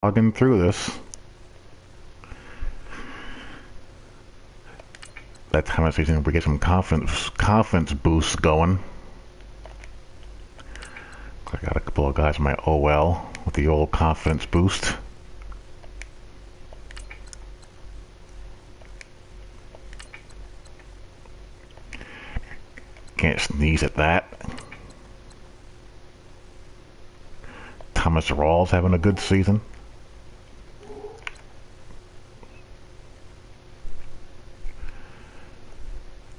Logging through this. That time of season we get some confidence boosts going. I got a couple of guys in my OL with the old confidence boost. Can't sneeze at that. Thomas Rawls having a good season.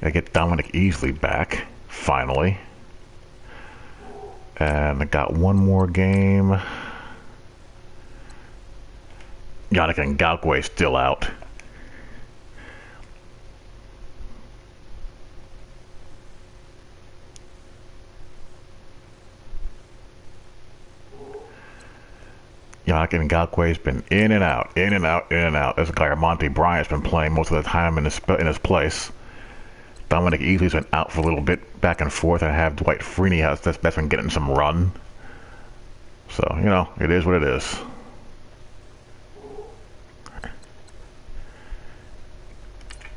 I get Dominic Easley back, finally. And I got one more game. Yannick Ngakoue still out. Yannick Ngakoue's been in and out, in and out, in and out. This guy, Monty Bryant's been playing most of the time in his place. Dominic Easley's been out for a little bit, back and forth. I have Dwight Freeney that's been getting some run. So, you know, it is what it is.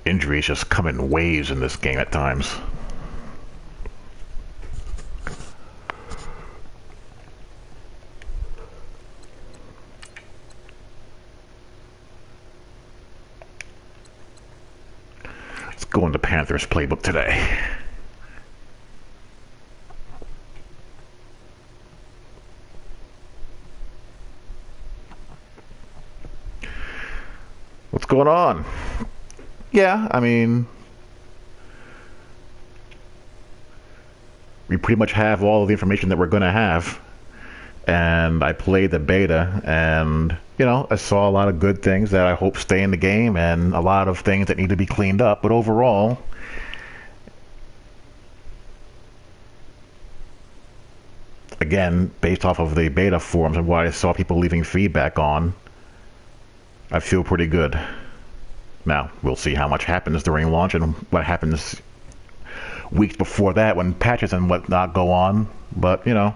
Injuries just come in waves in this game at times. Let's go into Panthers playbook today. What's going on? Yeah, I mean, we pretty much have all of the information that we're going to have. And I played the beta, and, you know, I saw a lot of good things that I hope stay in the game, and a lot of things that need to be cleaned up. But overall, again, based off of the beta forums and what I saw people leaving feedback on, I feel pretty good. Now, we'll see how much happens during launch and what happens weeks before that when patches and whatnot go on. But, you know,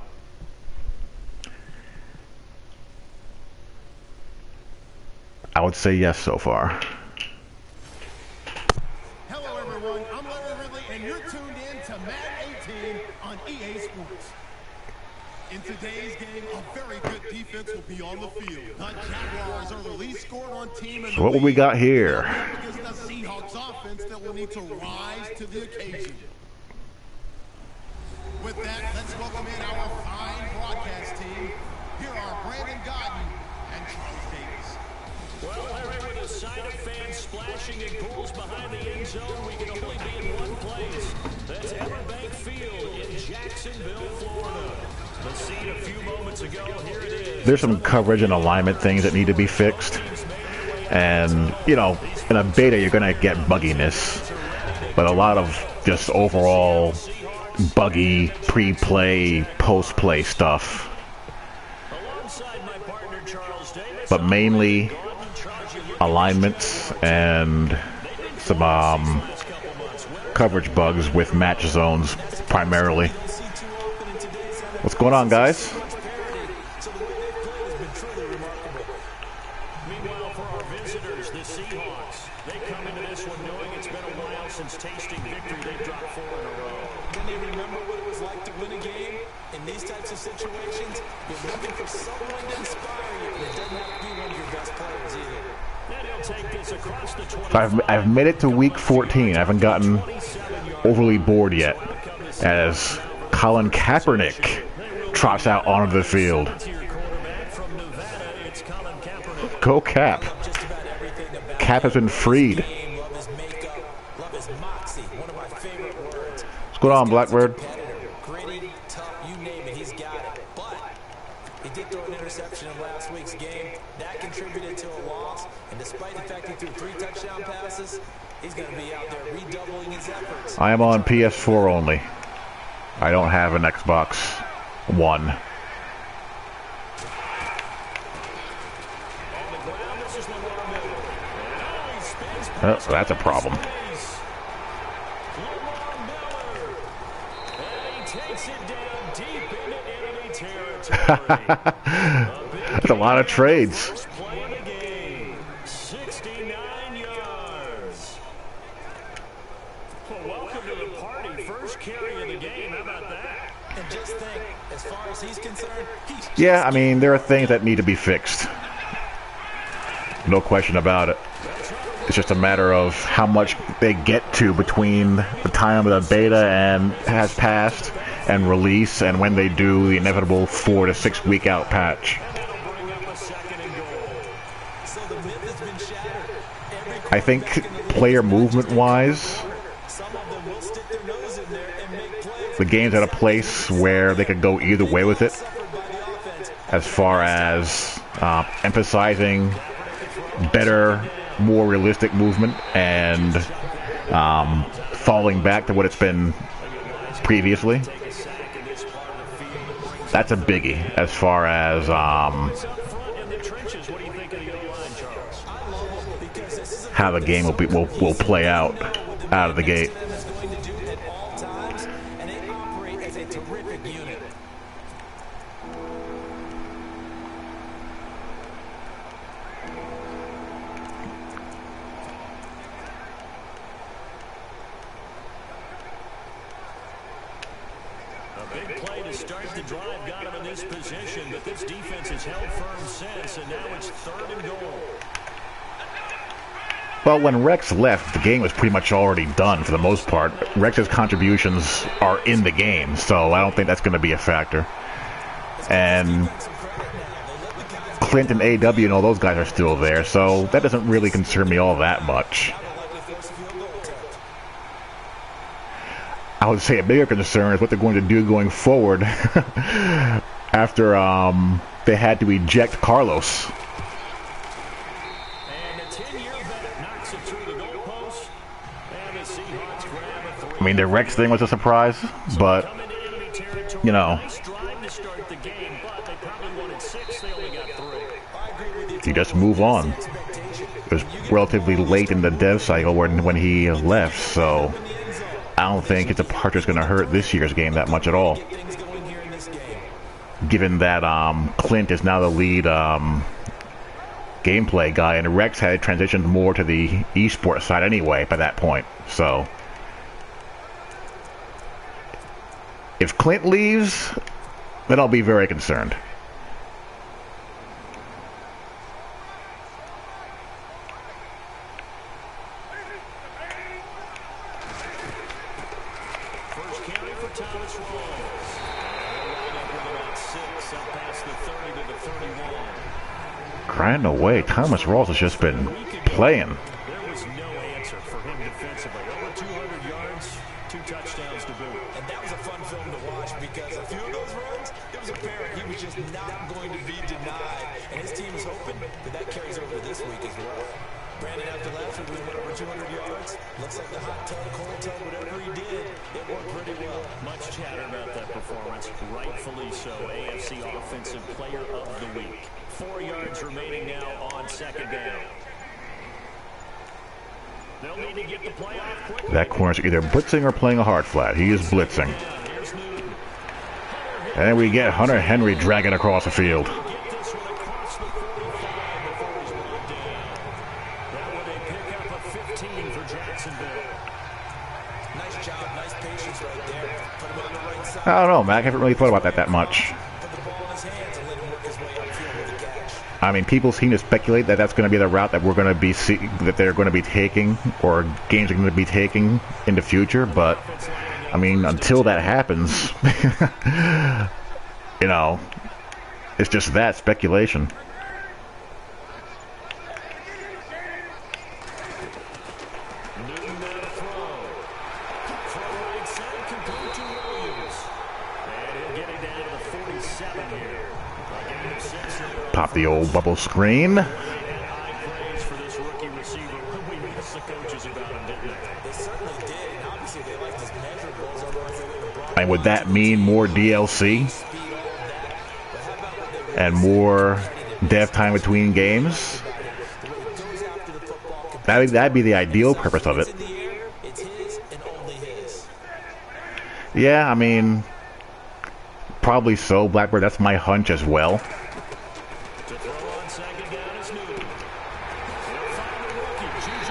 I would say yes so far. Hello everyone, I'm Larry Ridley and you're tuned in to Madden 18 on EA Sports. In today's game, a very good defense will be on the field. The Jaguars are the least scored on team in So what we got here? against the Seahawks offense that will need to rise to the occasion. With that, let's welcome in our fine broadcast team. Here are Brandon Godden and Charles Davis. Well, Larry, with a side of fans splashing in pools behind the end zone, we can only be in one place. That's Everbank Field in Jacksonville, Florida. The scene a few moments ago, here it is. There's some coverage and alignment things that need to be fixed. And, you know, in a beta you're going to get bugginess. But a lot of just overall buggy pre-play, post-play stuff. But mainly alignments and some coverage bugs with match zones primarily. What's going on, guys? Meanwhile, for our visitors, the Seahawks, they come into this one knowing it's been a while since tasting victory. They've dropped 4 in a row. Can they remember what it was like to win a game? In these types of situations, you're looking for someone to inspire you, and it doesn't have to be one of your best players either. And he'll take this across the 20. I've made it to week 14. I haven't gotten overly bored yet as Colin Kaepernick trots out onto the field. Go Cap. Cap has been freed. What's going on, Blackbird? Gritty, tough, you name it, he's got it. But he did throw an interception in last week's game. That contributed to a loss. And despite the fact he threw 3 touchdown passes, he's going to be out there redoubling his efforts. I am on PS4 only. I don't have an Xbox One. Oh, so that's a problem. That's a lot of trades. First play of the game, 69 yards. Well, welcome to the party. First carry of the game. How about that? And just think, as far as he's concerned, Yeah, I mean, there are things that need to be fixed. No question about it. It's just a matter of how much they get to between the time of the beta and has passed and release, and when they do the inevitable 4 to 6 week out patch. I think player movement wise, the game's at a place where they could go either way with it, as far as emphasizing better, more realistic movement and falling back to what it's been previously. That's a biggie as far as how the game will play out of the gate. Big play to start the drive got him in this position, but this defense has held firm since, and now it's 3rd and goal. Well, when Rex left, the game was pretty much already done for the most part. Rex's contributions are in the game, so I don't think that's going to be a factor. And Clint and AW and all those guys are still there, so that doesn't really concern me all that much. I would say a bigger concern is what they're going to do going forward after they had to eject Carlos. And the 10-year vet knocks it through the goalpost. And the Seahawks grab a 3. I mean, the Rex thing was a surprise, but, you know, you just move on. It was relatively late in the dev cycle when he left, so I don't think his departure is going to hurt this year's game that much at all. Given that Clint is now the lead gameplay guy, and Rex had transitioned more to the esports side anyway by that point. So if Clint leaves, then I'll be very concerned. Crying away, Thomas Rawls has just been playing. There was no answer for him defensively. Over 200 yards, 2 touchdowns to boot. And that was a fun film to watch because a few of those runs, it was apparent he was just not going to be denied. And his team is hoping that carries over this week as well. Brandon, after last week, we went over 200 yards. Looks like the hot tub, cold tub, whatever he did, it worked pretty well. Much chatter about that performance. Rightfully so. AFC Offensive Player of the Week. 4 yards remaining now on 2nd down. They'll need to get the play off quickly. That corner's either blitzing or playing a hard flat. He is blitzing. And then we get Hunter Henry dragging across the field. I don't know, Mac. I haven't really thought about that much. I mean, people seem to speculate that that's going to be the route that we're going to be that they're going to be taking, or games are going to be taking in the future. But I mean, until that happens, you know, it's just that speculation. Pop the old bubble screen. And would that mean more DLC? And more dev time between games? That'd be the ideal purpose of it. Yeah, I mean, probably so, Blackbird. That's my hunch as well.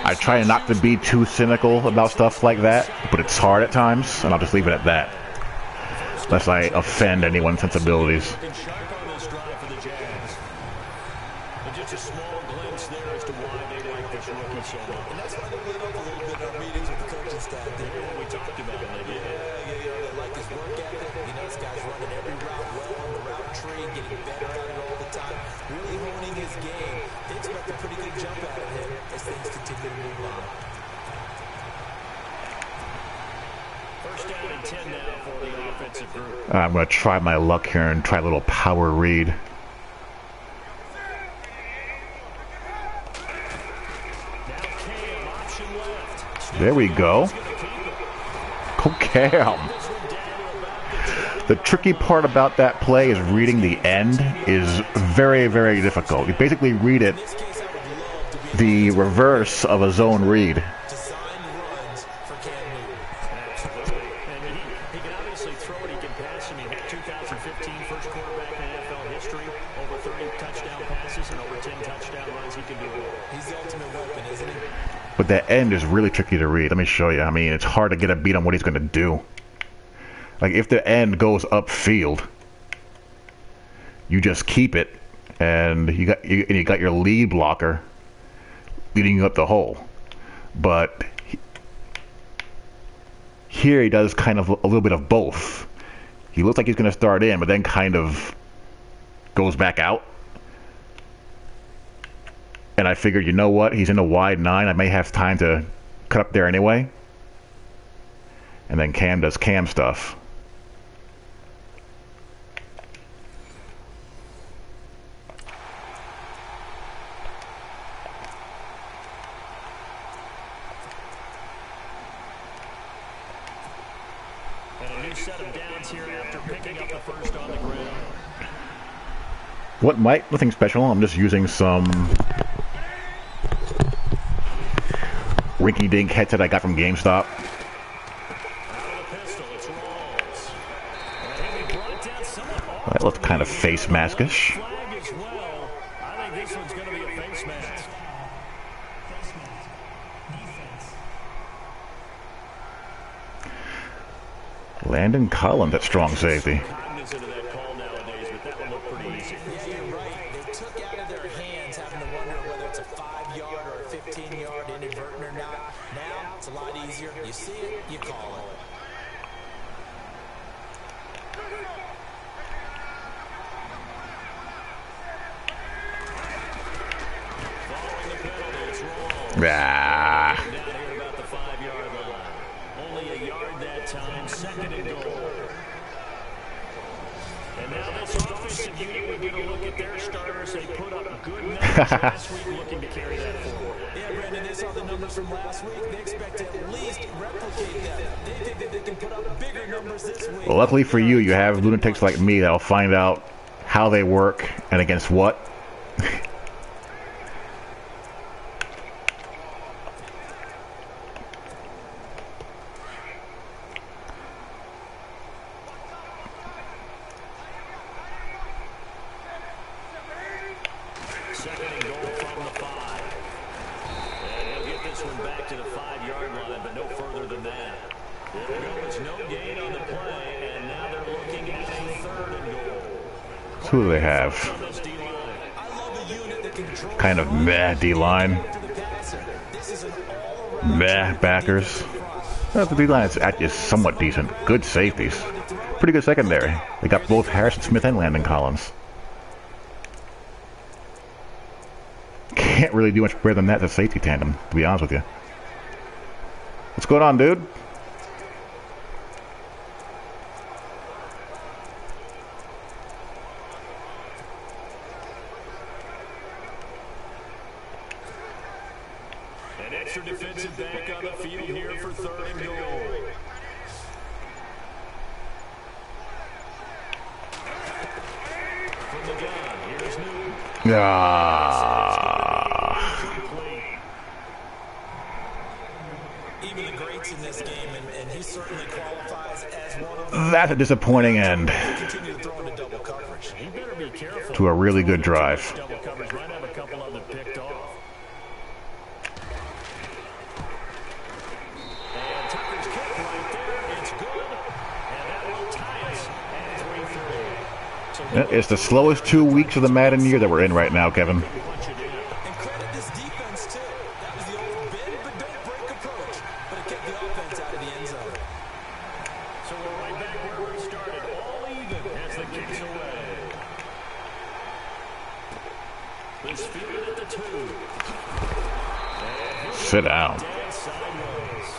I try not to be too cynical about stuff like that, but it's hard at times, and I'll just leave it at that. Lest I offend anyone's sensibilities. Just a small glimpse there as to why they like this rookie so much. And that's why they lit up a little bit in our meetings with the coaching staff. We talked about it. They like his work ethic. This guy's running every route well on the route tree, getting better at it all the time, really honing his game. They expect a pretty good jump out of him as things continue to move on. First down and 10 now for the offensive group. I'm going to try my luck here and try a little power read. There we go. Go Cam. The tricky part about that play is reading the end is very, very difficult. You basically read it the reverse of a zone read. He can obviously throw it, he can pass, and he had 2015 first quarterback in NFL history, over 30 touchdown passes and over 10 touchdown runs. He can do it all. He's the ultimate weapon, isn't he? But that end is really tricky to read. Let me show you. I mean, it's hard to get a beat on what he's going to do. Like, if the end goes upfield, you just keep it, and you got your lead blocker leading you up the hole. But here he does kind of a little bit of both. He looks like he's going to start in, but then kind of goes back out. And I figured, you know what? He's in a wide 9. I may have time to cut up there anyway. And then Cam does Cam stuff. And a new set of downs here after picking up the first on the ground. Nothing special. I'm just using some rinky-dink headset I got from GameStop. That looks kind of face maskish. I think this one's going to be a face mask. Landon Collins at strong safety. Cognizant of that call nowadays, but that one looked pretty easy. Yeah, you're right. They took out of their hands having to wonder whether it's a 5-yard or a 15-yard inadvertent or not. Now, it's a lot easier. You see it, you call it. Following the penalty, it's wrong. Ah. Down here about the 5-yard line. Only a yard that time, second and goal. And now this offensive unit, we're going to look at their starters. They put up good numbers last week, looking to carry that forward. Yeah, Brandon, they saw the numbers from last week. They expect to at least replicate them. They think that they can put up bigger numbers this week. Well, luckily for you, you have lunatics like me that'll find out how they work and against what. Second and goal from the 5. And he'll get this one back to the 5-yard line, but no further than that. There goes no gain on the play, and now they're looking at a third and goal. So who do they have? On this D-line. I love a unit that controls Kind of meh D-line. to the passer. This is an all-around Meh backers. The D-line is somewhat decent. Good safeties. Pretty good secondary. They got both Harrison Smith and Landon Collins. Can't really do much better than that as a safety tandem, to be honest with you. What's going on, dude? An extra defensive back on the field here for third and goal. From the gun, here's Newton. even the greats in this game, and he certainly qualifies as one of them. That's a disappointing end Continue to throw into double coverage. He better be careful. to a really good drive. Double coverage might have a couple other picked off. And Tucker's kick right there. It's good. And that will tie us at 3-3. So It's the slowest 2 weeks of the Madden year that we're in right now, Kevin. punch it in. And credit this defense, too. That was the old bend but don't break approach. But it kept the offense out of the end zone. So we're right back where we started. All even as the kick's away. This fielded at the 2. Sit down. Dead sideways.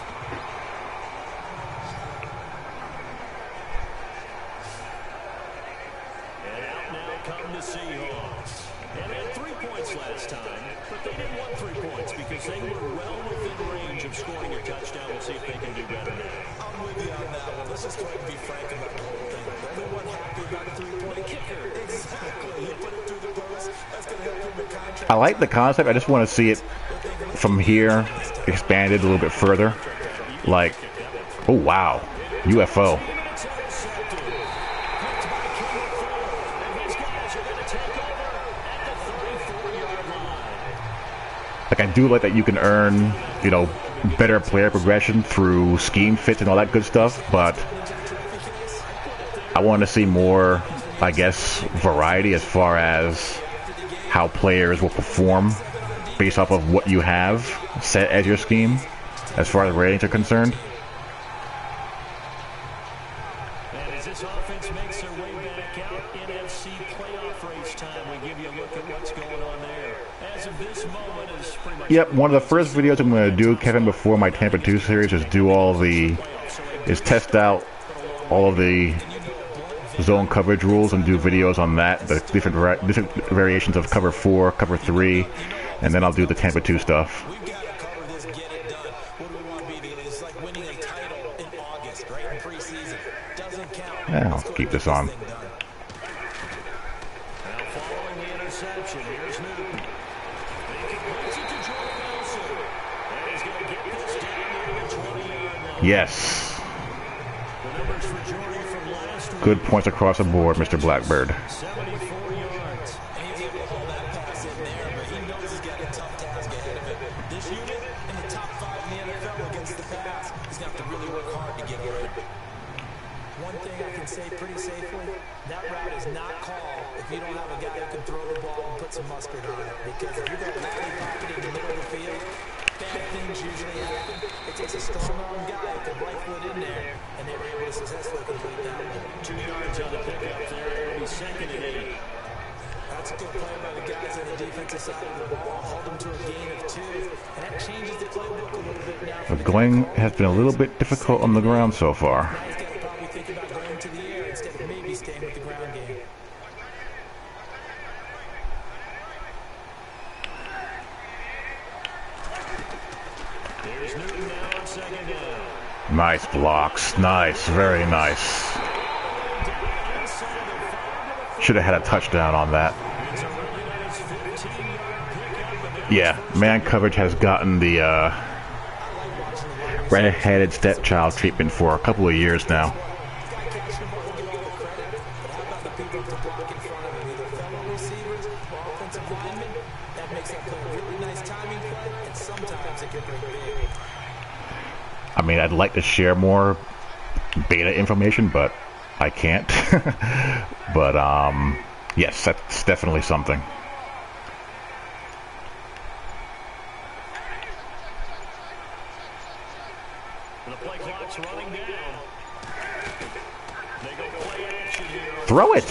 And out now come the Seahawks. And they had 3 points last time, but they didn't want 3 points because they were well within range of scoring a touchdown. We'll see if they can do better now. I'm with you on that one. Let's just go ahead and be frank about the whole thing. The only one happy about a three-point kicker. Exactly. He put it through the post. That's going to help him in contract. I like the concept. I just want to see it from here expanded a little bit further. Like, oh wow, UFO. Like, I do like that you can earn, you know, better player progression through scheme fits and all that good stuff, but I want to see more, I guess, variety as far as how players will perform based off of what you have set as your scheme, as far as ratings are concerned. And as this offense makes their way back out, NFC playoff race time, we give you a look at what's going on there. As of this moment is pretty much... Yep, one of the first videos I'm going to do, Kevin, before my Tampa 2 series is test out all of the zone coverage rules and do videos on that, the different variations of cover 4, cover 3, and then I'll do the Tampa 2 stuff. We've got to cover this, get it done. What do we want to be? It's like winning a title in August, right? In preseason. Doesn't count. Yeah, I'll keep this on. Now following the interception, here's Newton. They can pass it to Jordan Nelson. And he's going to get this down near the 20-yard line. Yes. The numbers for Jordan from last week. Good points across the board, Mr. Blackbird. 74 yards. And he's able to hold that pass in there, but he knows he's got a tough task ahead of him. This unit in the top 5 in the NFL against the pass. He's going to have to really work hard to get open. One thing I can say pretty safely, that route is not called if you don't have a guy who can throw the ball and put some mustard on it. Because if you've got a lollipop in the middle of the field, bad things usually happen. It takes a strong-arm guy who can rifle it in there, and they were able to successfully complete that one. 2 yards on the pickup there. It'll be 2nd and 8. That's a good play by the guys on the defensive side of the ball. Hold them to a gain of 2, and that changes the playbook a little bit now. The going has been a little bit difficult on the ground so far. Guys got to probably think about going to the air instead of maybe staying with the ground game. There's Newton now on 2nd down. Nice blocks. Nice. Very nice. Should have had a touchdown on that. It's a really nice 15-yard pickup. Yeah, man coverage has gotten the red-headed stepchild treatment for a couple of years now. Guy catching the ball, he'll get all the credit, but how about the people to block in front of him, either fellow receivers or offensive linemen? That makes that play a really nice timing play, and sometimes it can break big. I mean, I'd like to share more beta information, but I can't. But, yes, that's definitely something. The play clock's running down. They go play action here. Throw it!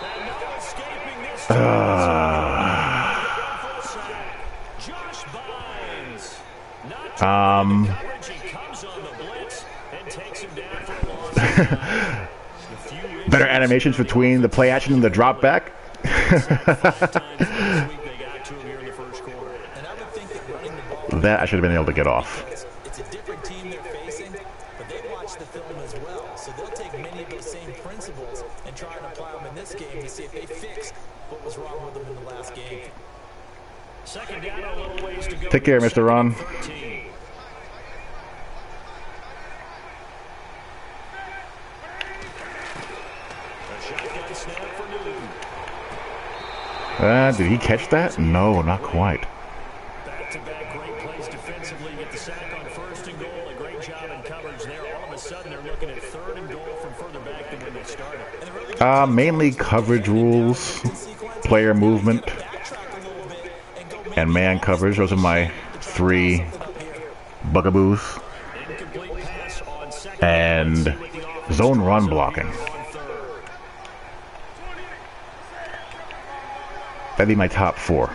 And no escaping this time. Josh Bynes. Not coverage. He comes on the blitz and takes him down for a loss. Better animations between the play action and the drop back. That I should have been able to get off. It's a different team they're facing, but they watch the film as well. So they'll take many of those same principles and try and apply them in this game to see if they fix what was wrong with them in the last game. 2nd down, a little ways to go. Take care, Mr. Ron. 13. A shotgun snap for Newton. Did he catch that? No, not quite. Back-to-back great plays defensively. Get the sack on first and goal. A great job in coverage there. All of a sudden, they're looking at third and goal from further back than when they started. Mainly coverage rules, player movement, and man coverage. Those are my 3 bugaboos. And zone run blocking. That'd be my top 4.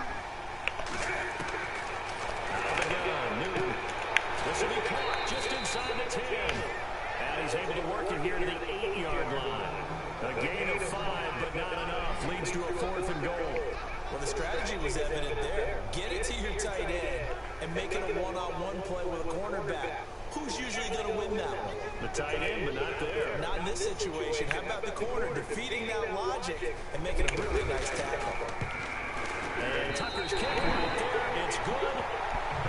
This will be caught just inside the 10. And he's able to work it here to the 8-yard line. A gain of 5, but not enough. Leads to a 4th and goal. Well, the strategy was evident there. Get it to your tight end and make it a one-on-one play with a cornerback. Who's usually going to win that one? The tight end, but not there. Not in this situation. How about the corner defeating that logic and making a really nice tackle? And Tucker's kick right there. It's good.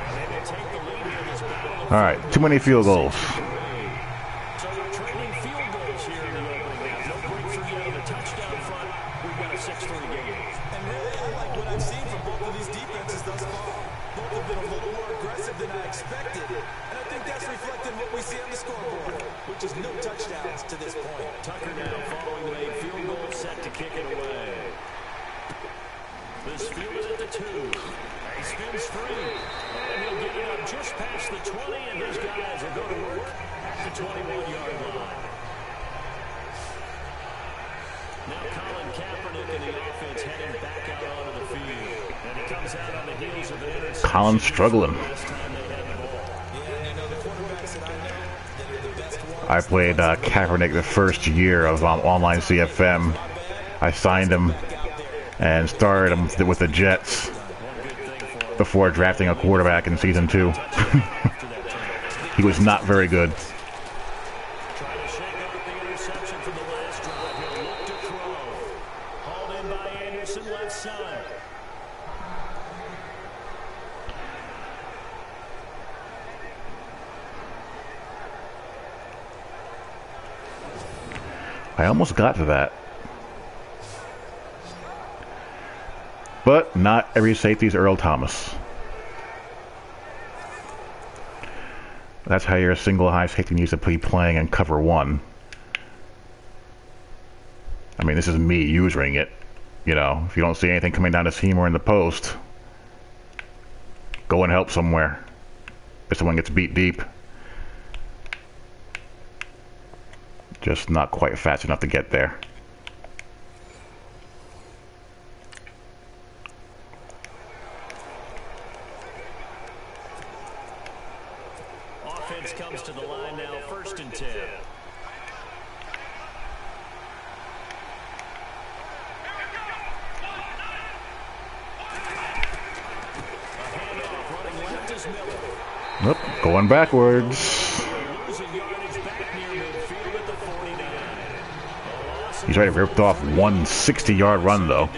And they will take the lead in this battle. All right, too many field goals. So we're trading field goals here in the opening half. No breakthrough yet on the touchdown front. We've got a 6-3 game. And really, I like what I've seen from both of these defenses thus far. Both have been a little more aggressive than I expected. And I think that's reflected in what we see on the scoreboard, which is no touchdowns to this point. Tucker now following the made field goal, set to kick it away. This field is at the 2. He spins free. And he'll get it up just past the 20, and his guys will go to work at the 21-yard line. Now Colin Kaepernick and the offense heading back out onto the field. And it comes out on the heels of an interception. Colin's struggling. Last time they had the ball. Yeah, and the quarterbacks that I know that are the best ones. I played Kaepernick the first year of online CFM. I signed him and started him with the Jets before drafting a quarterback in season 2. He was not very good. Trying to shake off the interception from the last drive. He'll look to throw. Hauled in by Anderson, left side. I almost got to that. But not every safety is Earl Thomas. That's how your single high safety needs to be playing in cover 1. I mean, this is me using it. You know, if you don't see anything coming down the seam or in the post, go and help somewhere. If someone gets beat deep. Just not quite fast enough to get there. Offense comes to the line now, 1st and 10. A handoff running left is Miller. Oop, going backwards. Losing yardage back near midfield at the 49. He's already ripped off one 60-yard run, though. A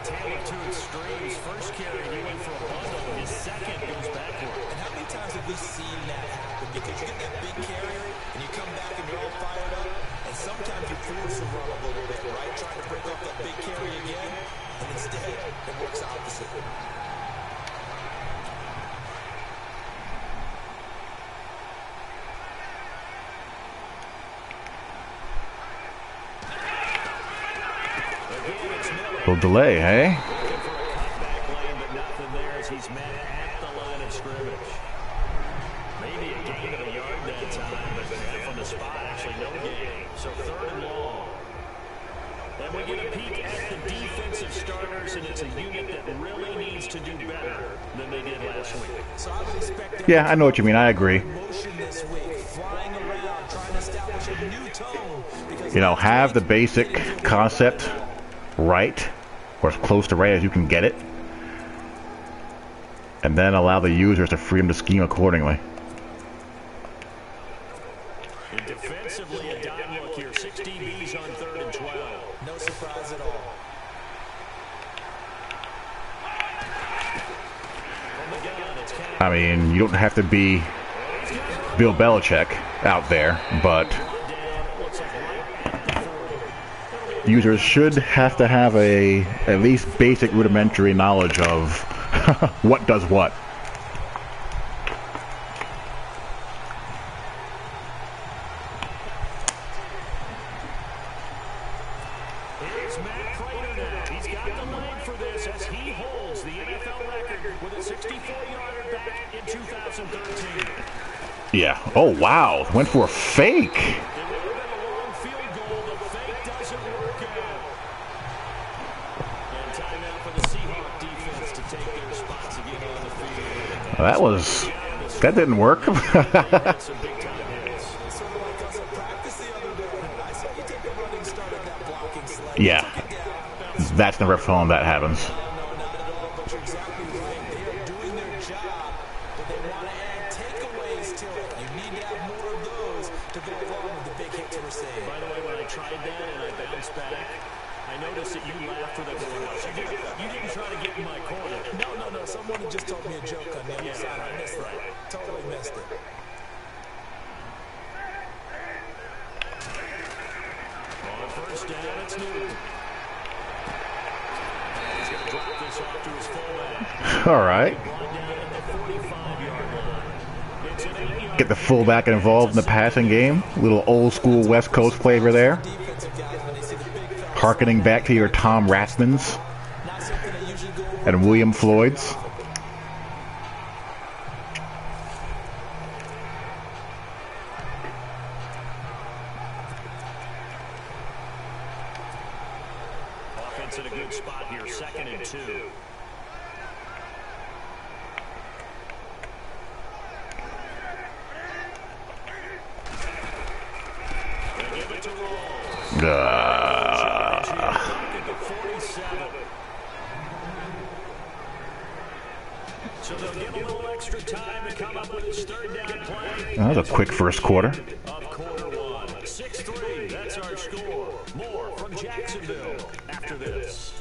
tale of 2 extremes. First carry, he went for a bundle. His second goes backward. And how many times have we seen that happen? Because you get that big carry, and you come back and you're all fired up, and sometimes you force a run a little bit, right? Trying to break off that big carry again, and instead, it works opposite. Little delay, hey? Looking for a cutback lane, but nothing there as he's met at the line of scrimmage. Maybe a gain of a yard that time, but from the spot, actually no gain. So 3rd and long. And we get a peek at the defensive starters, and it's a unit that really needs to do better than they did last week. So I would expect Yeah, I know what you mean. I agree. motion this week, flying around, trying to establish a new tone. Because You know, have the basic concept right, or as close to right as you can get it, and then allow the users the freedom to scheme accordingly. And defensively, a dime look here. 6 DBs on 3rd and 12. no surprise at all. From the gun, it's Kennedy. I mean, you don't have to be Bill Belichick out there, but Looks like right at the 40. It'll be a users should have to have a at least basic rudimentary knowledge of what does what. Here's Matt Prater now. He's got the leg for this as he holds the NFL record with a 64-yarder back in 2013. Yeah. Oh, wow. Went for a fake. It would have been a long field goal. The fake doesn't work out. And timeout for the Seahawks defense to take their spots again on the field. That didn't work. Some big time hits. Sort of like us at practice the other day. I saw you take a running start at that blocking sled. Yeah. That's never fun when that happens. No, not at all, but you're exactly right. They are doing their job, but they want to add takeaways to it. You need to have more of those to go along with the big hits we're seeing. By the way, when I tried that and I bounced back, I noticed that you laughed with everyone else. You didn't try to get in my corner. No. Someone had just told me a joke on the other side. I missed it. Totally missed it. On first down, it's Newton. He's going to drop this off to his fullback. All right. Brought down at the 45-yard line. It's an 8-yard. Get the fullback involved in the passing game. Little old school West Coast flavor there. Defensive guys, when they see the big fella, Harkening back to your Tom Rathmans not something they usually go over. and William Floyd's. Offense in a good spot here, 2nd and 2. They give it to Rolls. Back at the 47. So they'll give a little extra time to come up with his third down play. That was a quick first quarter. Of quarter one. 6-3, that's our score. More from Jacksonville after this.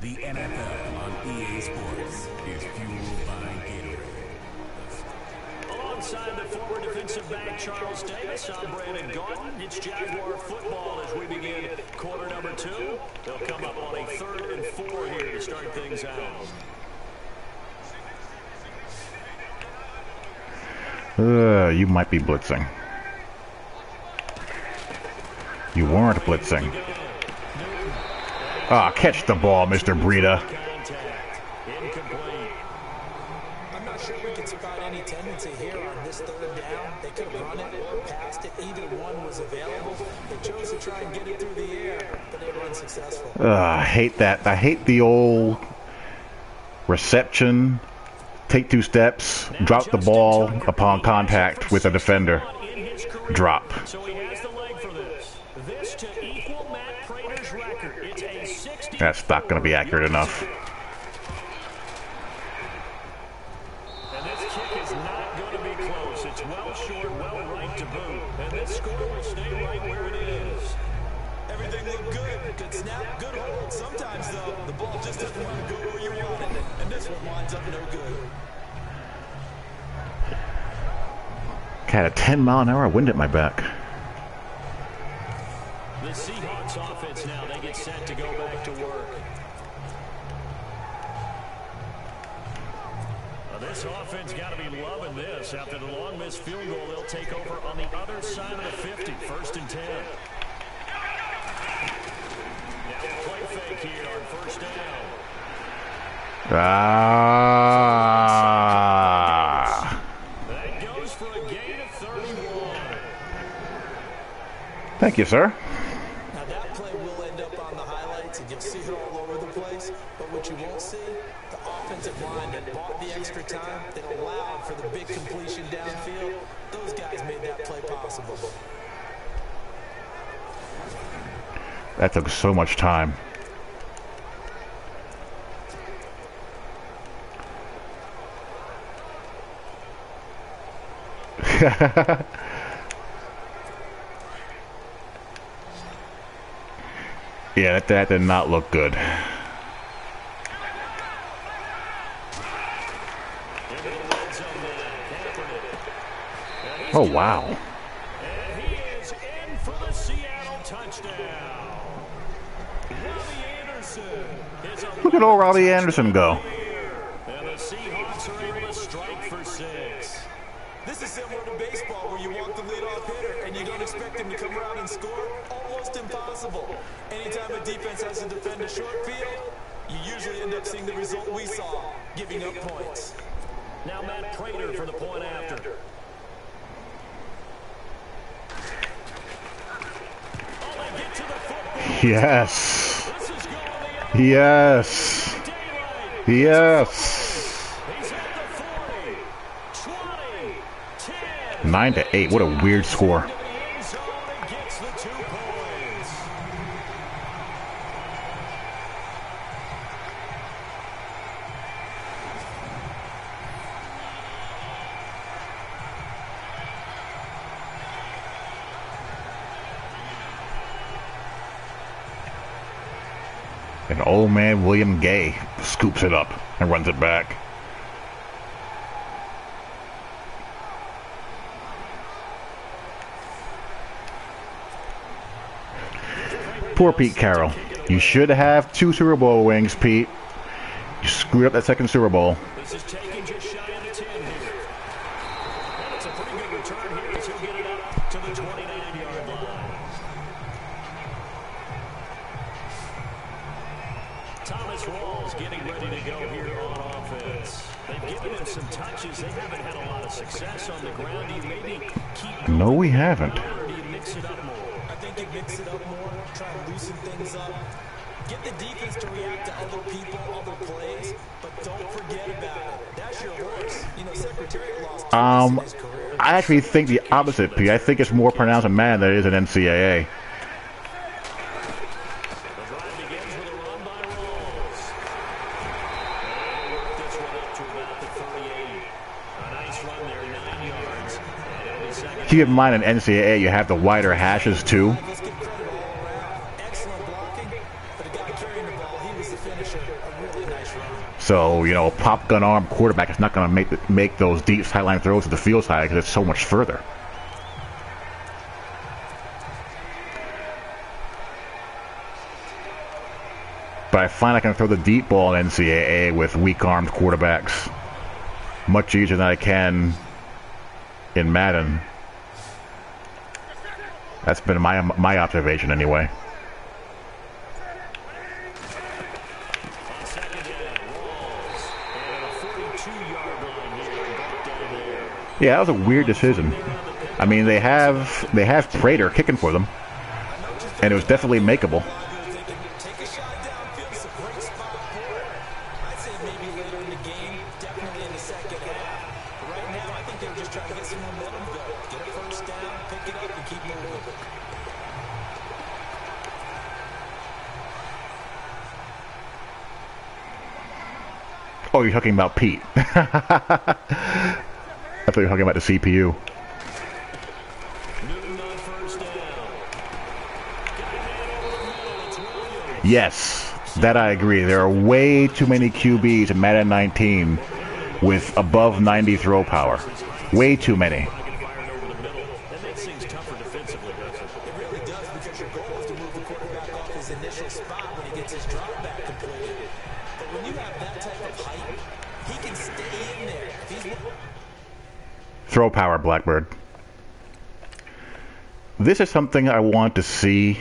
The NFL on EA Sports is fueled by Gatorade. Alongside the former defensive back Charles Davis, I'm Brandon Gordon. It's Jaguar football as we begin quarter number 2. They'll come up on a 3rd and 4 here to start things out. You might be blitzing. You weren't blitzing. Ah, catch the ball, Mr. Breida. Contact. Incomplete. I'm not sure we can spot any tendency here on this third down. They could have run it or passed it. Either one was available. They chose to try and get it through the air, but they were unsuccessful. I hate that. I hate the old reception, take 2 steps, drop the ball upon contact with a defender, drop. So he has the leg for this. This to equal Matt Prater's record. It's a 60. That's not going to be accurate enough. And this kick is not going to be close. It's well short, well right to boot. And this score will stay right where it is. Everything looked good. Good snap, good hold. Sometimes, though, the ball just doesn't want to go where you want it. And this one winds up no good. Had a 10-mile-an-hour wind at my back. The Seahawks offense now, they get set to go back to work. This offense got to be loving this. After the long missed field goal, they'll take over on the other side of the 50, 1st and 10. Now play fake here on 1st down. That goes for a gain of 31. Thank you, sir. Now, that play will end up on the highlights, and you'll see it all over the place. But what you won't see, the offensive line that bought the extra time, that allowed for the big completion downfield, those guys made that play possible. That took so much time. Yeah, that did not look good. Oh, wow. And he is in for the Seattle touchdown. Robbie Anderson is a Look at old Robbie Anderson go. and the Seahawks are able to strike for 6. This is similar to baseball where you walk the leadoff hitter and you don't expect him to come around and score. Almost impossible. Anytime a defense has to defend a short field, you usually end up seeing the result we saw, giving up points. Now Matt Prater for the point after. Oh, they get to the football. Yes. This is going the other Yes. way. Daylight. Yes. He's at the 40, 20, 10. 9-8. What a weird score. To the end zone and gets the 2 points. And old man William Gay scoops it up and runs it back. Poor Pete Carroll. You should have 2 Super Bowl rings, Pete. You screwed up that second Super Bowl. This is taken just shy of the 10 here. And it's a pretty good return here as he'll get it up to the 29-yard line. Thomas Rawls getting ready to go here on offense. They've given him some touches. They haven't had a lot of success on the ground. He maybe keep No, we haven't. or do you mix it up more? I think you mix it up more, try to loosen things up. Get the defense to react to other people, other plays, but don't forget about it. That's your horse. You know, Secretariat lost twice in his career. I actually think the opposite, Pete. I think it's more pronounced in Madden than it is in NCAA. The drive begins with a run by Rawls. And he'll work this one up to about the 38. A nice run there, 9 yards. And it'll be second. Keep in mind in NCAA you have the wider hashes too. Let's give credit all around. Excellent blocking, but a guy carrying the ball, he was the finisher. A really nice run. So, you know, a pop gun arm quarterback is not going to make those deep sideline throws to the field side because it's so much further. But I find I can throw the deep ball in NCAA with weak-armed quarterbacks much easier than I can in Madden. That's been my observation anyway. On second down, Rawls. And a 42-yard line here. Brought down there. Yeah, that was a weird decision. I mean, they have Prater kicking for them, and it was definitely makeable. Take a shot downfield. It's a great spot for it. I'd say maybe later in the game, definitely in the second half. But right now, I think they were just trying to get some momentum going. Get a first down, pick it up, and keep moving. Oh, you're talking about Pete. I thought you were talking about the CPU. Newton on first down. Got a man over the middle. It's Williams. Yes, that I agree. There are way too many QBs in Madden 19 with above 90 throw power. Way too many. Get fired over the middle. That makes things tougher defensively, doesn't it? It really does, because your goal is to move the quarterback off his initial spot when he gets his drop back completed. But when you have that type of height, he can stay in there. If he's Throw power, Blackbird. This is something I want to see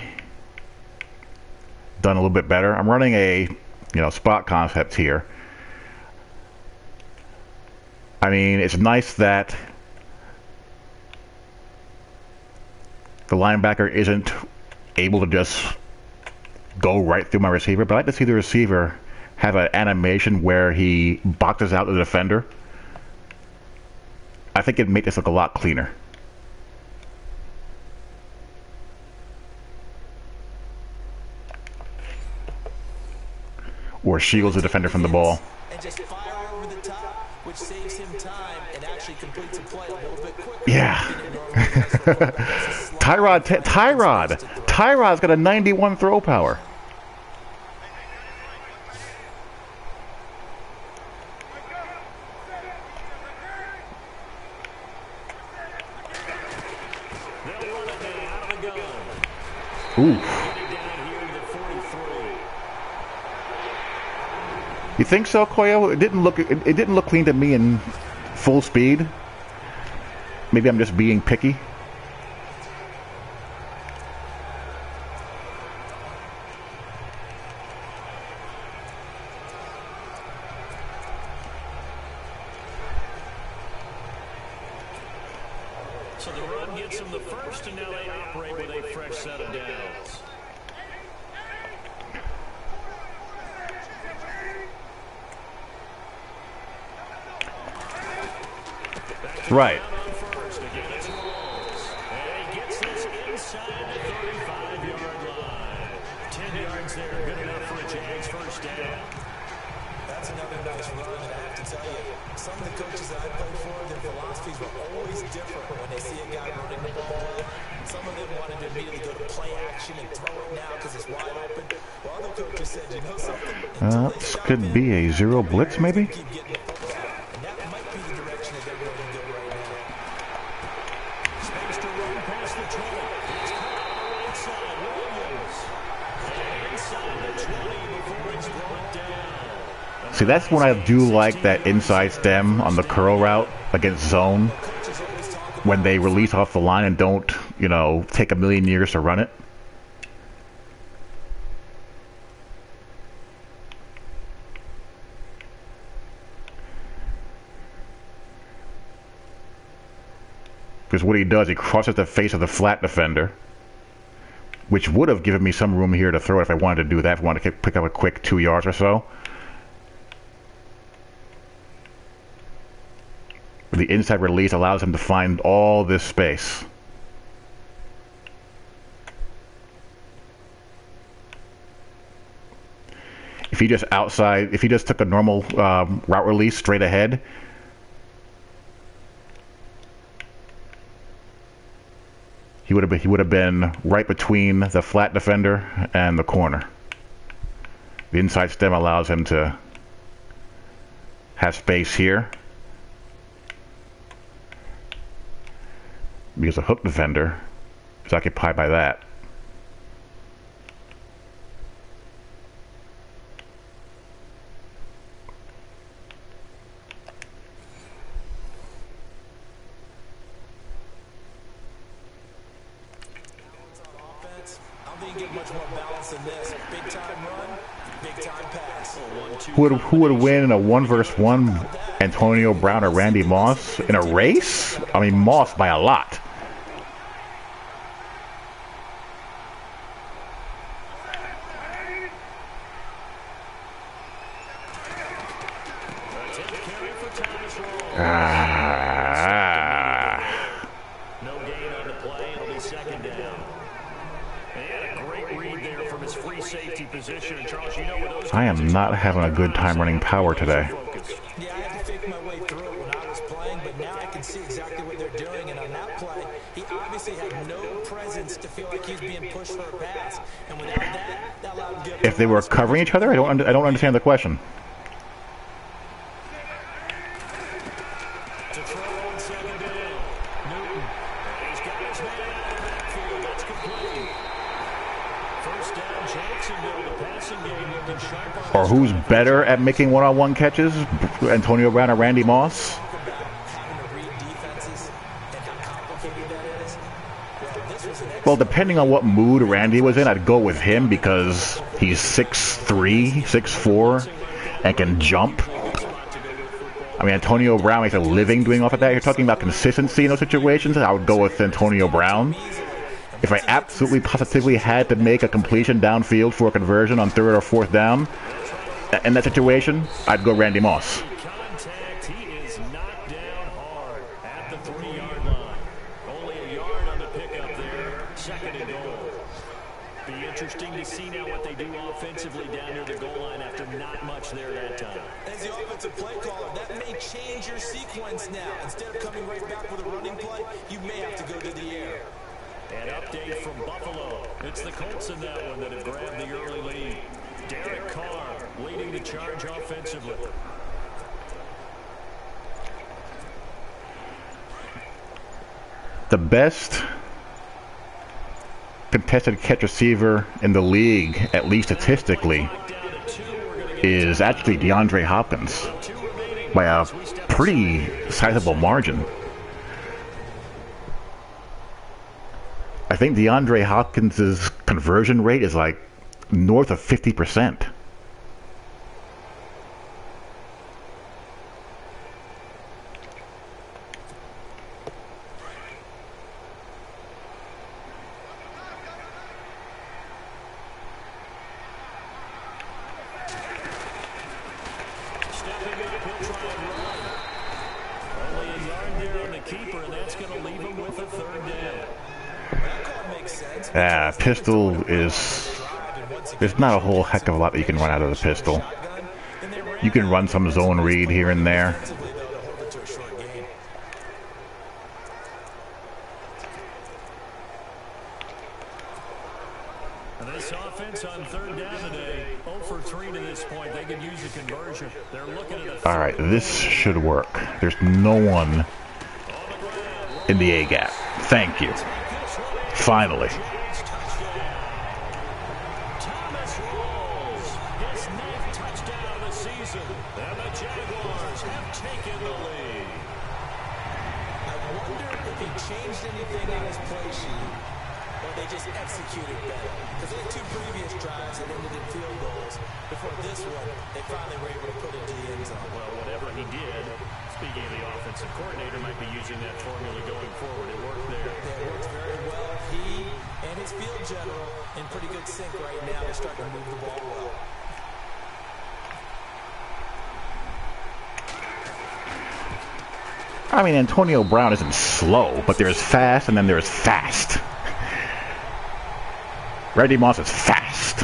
done a little bit better. I'm running a, spot concept here. I mean, it's nice that the linebacker isn't able to just go right through my receiver, but I like to see the receiver have an animation where he boxes out the defender. I think it'd make this look a lot cleaner. Or shields the defender from the ball. and just fire over the top, which saves him time and actually completes a play a little bit quicker. Yeah. Tyrod's got a 91 throw power. Oof. You think so, Koyo? It didn't look. It didn't look clean to me in full speed. Maybe I'm just being picky. So the run gets them the first, and now they operate with a fresh set of downs. Right. First, again, it's Rolls. And he gets this inside the 35-yard line. 10 yards there, good enough for a Jags first down. That's another nice run, and I have to tell you, some of the coaches that I played for, their philosophies were always different when they see a guy running the ball. Some of them wanted to immediately go to play action and throw it now because it's wide open. While other coaches said, you know something? This could be a zero blitz, maybe? Keep getting the football. And that might be the direction that they're going to go right now. Space to run past the 20. He's caught on the right side. Williams. And inside the 20 before he's brought down. See, that's when I do like that inside stem on the curl route against zone. When they release off the line and don't, you know, take a million years to run it. Because what he does, he crosses the face of the flat defender, which would have given me some room here to throw it if I wanted to do that, if I wanted to pick up a quick 2 yards or so. But the inside release allows him to find all this space. If he just took a normal route release straight ahead, he would have been right between the flat defender and the corner. The inside stem allows him to have space here, because the hook defender is occupied by that. Who would win in a 1-versus-1, Antonio Brown or Randy Moss? In a race? I mean, Moss by a lot. No gain on the play. It'll be second down. He had a great read there from his free safety position. And Charles, you know where those I am not having a good time running power today. Yeah, I had to fake my way through it when I was playing, but now I can see exactly what they're doing. And on that play, he obviously had no presence to feel like he was being pushed for a pass. And without that, that allowed him to get. If they were covering each other, I don't understand the question. to throw on second down. Newton. He's got his man out of the backfield. That's complete. First down, Jacksonville. The passing game looking sharp. Or who's better at making one-on-one catches, Antonio Brown or Randy Moss? Well, depending on what mood Randy was in, I'd go with him because he's 6'3", 6'4", and can jump. I mean, Antonio Brown makes a living doing off of that. You're talking about consistency in those situations. I would go with Antonio Brown. If I absolutely positively had to make a completion downfield for a conversion on 3rd or 4th down, in that situation, I'd go Randy Moss. Contact. He is knocked down hard at the 3-yard line. Only a yard on the pickup there. Second and goal. Be interesting to see now what they do offensively down near the goal line after not much there that time. As the offensive play caller, that may change your sequence now. Instead of coming right back with a running play, you may have to go to the air. An update from Buffalo. It's the Colts in that one that have grabbed the early lead. Derek Carr leading the charge offensively. contested catch receiver in the league, at least statistically, is actually DeAndre Hopkins by a pretty sizable margin. I think DeAndre Hopkins' conversion rate is like north of 50%. Pistol is... There's not a whole heck of a lot that you can run out of the pistol. You can run some zone read here and there. This offense on third down today, 0 for 3 to this point. They could use a conversion. They're looking at a... All right, this should work. There's no one in the A gap. Thank you. Finally. Executed better. Because they had 2 previous drives that ended in field goals. Before this one, they finally were able to put it into the end zone. Well, whatever he did, speaking of the offensive coordinator, might be using that formula going forward. It worked there. It worked very well. He and his field general in pretty good sync right now. They're starting to move the ball well. I mean, Antonio Brown isn't slow, but there's fast and then there's fast. Randy Moss is fast.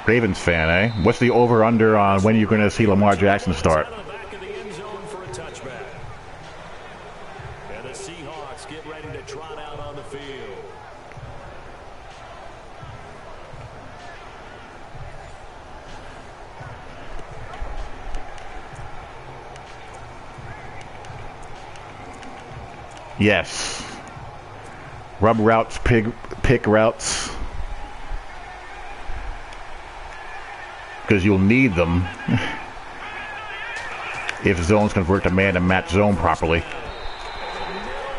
Ravens fan, eh? What's the over-under on when you're going to see Lamar Jackson start? And the Seahawks get ready to trot out on the field. Yes. Rub routes, pick routes. Because you'll need them if zones convert to man and match zone properly,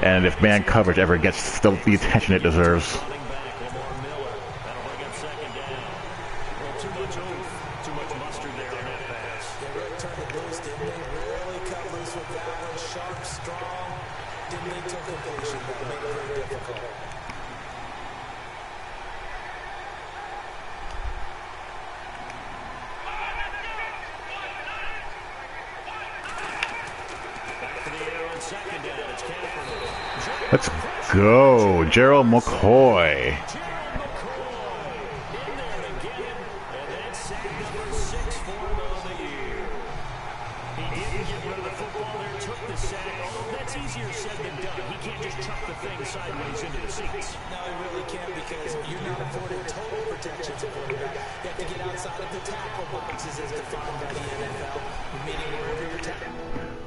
and if man coverage ever gets the attention it deserves. Let's go, Gerald McCoy.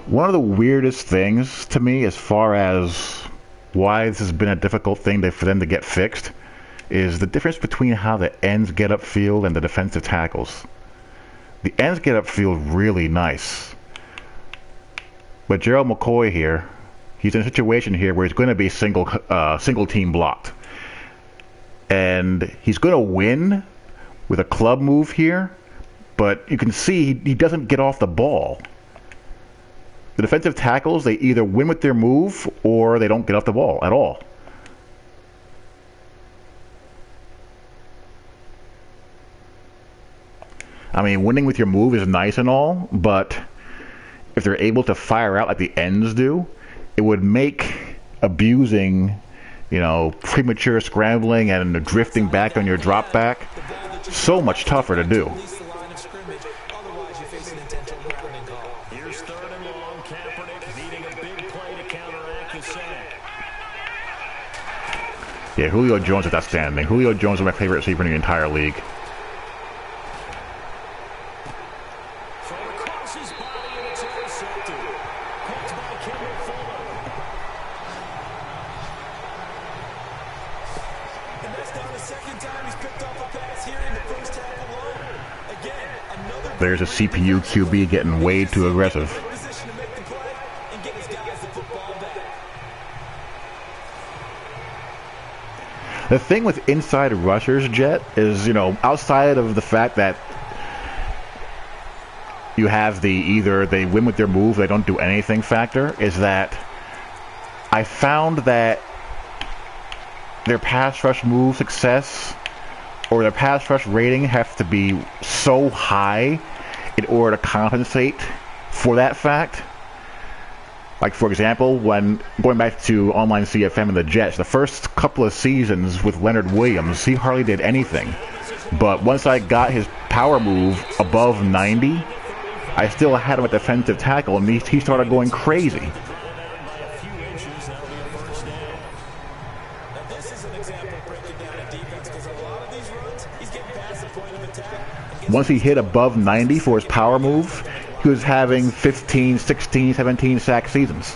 One of the weirdest things to me, as far as why this has been a difficult thing for them to get fixed, is the difference between how the ends get upfield and the defensive tackles. The ends get upfield really nice, but Gerald McCoy here, he's in a situation here where he's going to be single team blocked, and he's going to win with a club move here, but you can see he doesn't get off the ball. The defensive tackles, they either win with their move or they don't get off the ball at all. I mean, winning with your move is nice and all, but if they're able to fire out like the ends do, it would make abusing you know, premature scrambling and drifting back on your drop back. So much tougher to do. Release the line of scrimmage, otherwise you face an intentional grounding call. Here's 3rd and long. Kaepernick needing a big play to counteract the sack. Yeah, Julio Jones is outstanding. Julio Jones is my favorite receiver in the entire league. Throw across his body and it's intercepted. Picked by Kendall Fuller. And that's now the 2nd time he's picked off a pass here in the first half alone. Again, another There's a CPU QB getting way too aggressive. position to make the play and get his guys the football back. The thing with inside rushers, Jet, is, you know, outside of the fact that you have the either they win with their move, they don't do anything factor, is that I found that their pass rush move success or their pass rush rating has to be so high in order to compensate for that fact. Like, for example, when going back to online CFM and the Jets, the first couple of seasons with Leonard Williams, he hardly did anything. But once I got his power move above 90, I still had him at defensive tackle, and he started going crazy. By a few inches, that'll be a first down. Now this is an example of breaking down a defense because a lot of these runs, he's getting past the point of attack. Once he hit above 90 for his power move, he was having 15, 16, 17 sack seasons.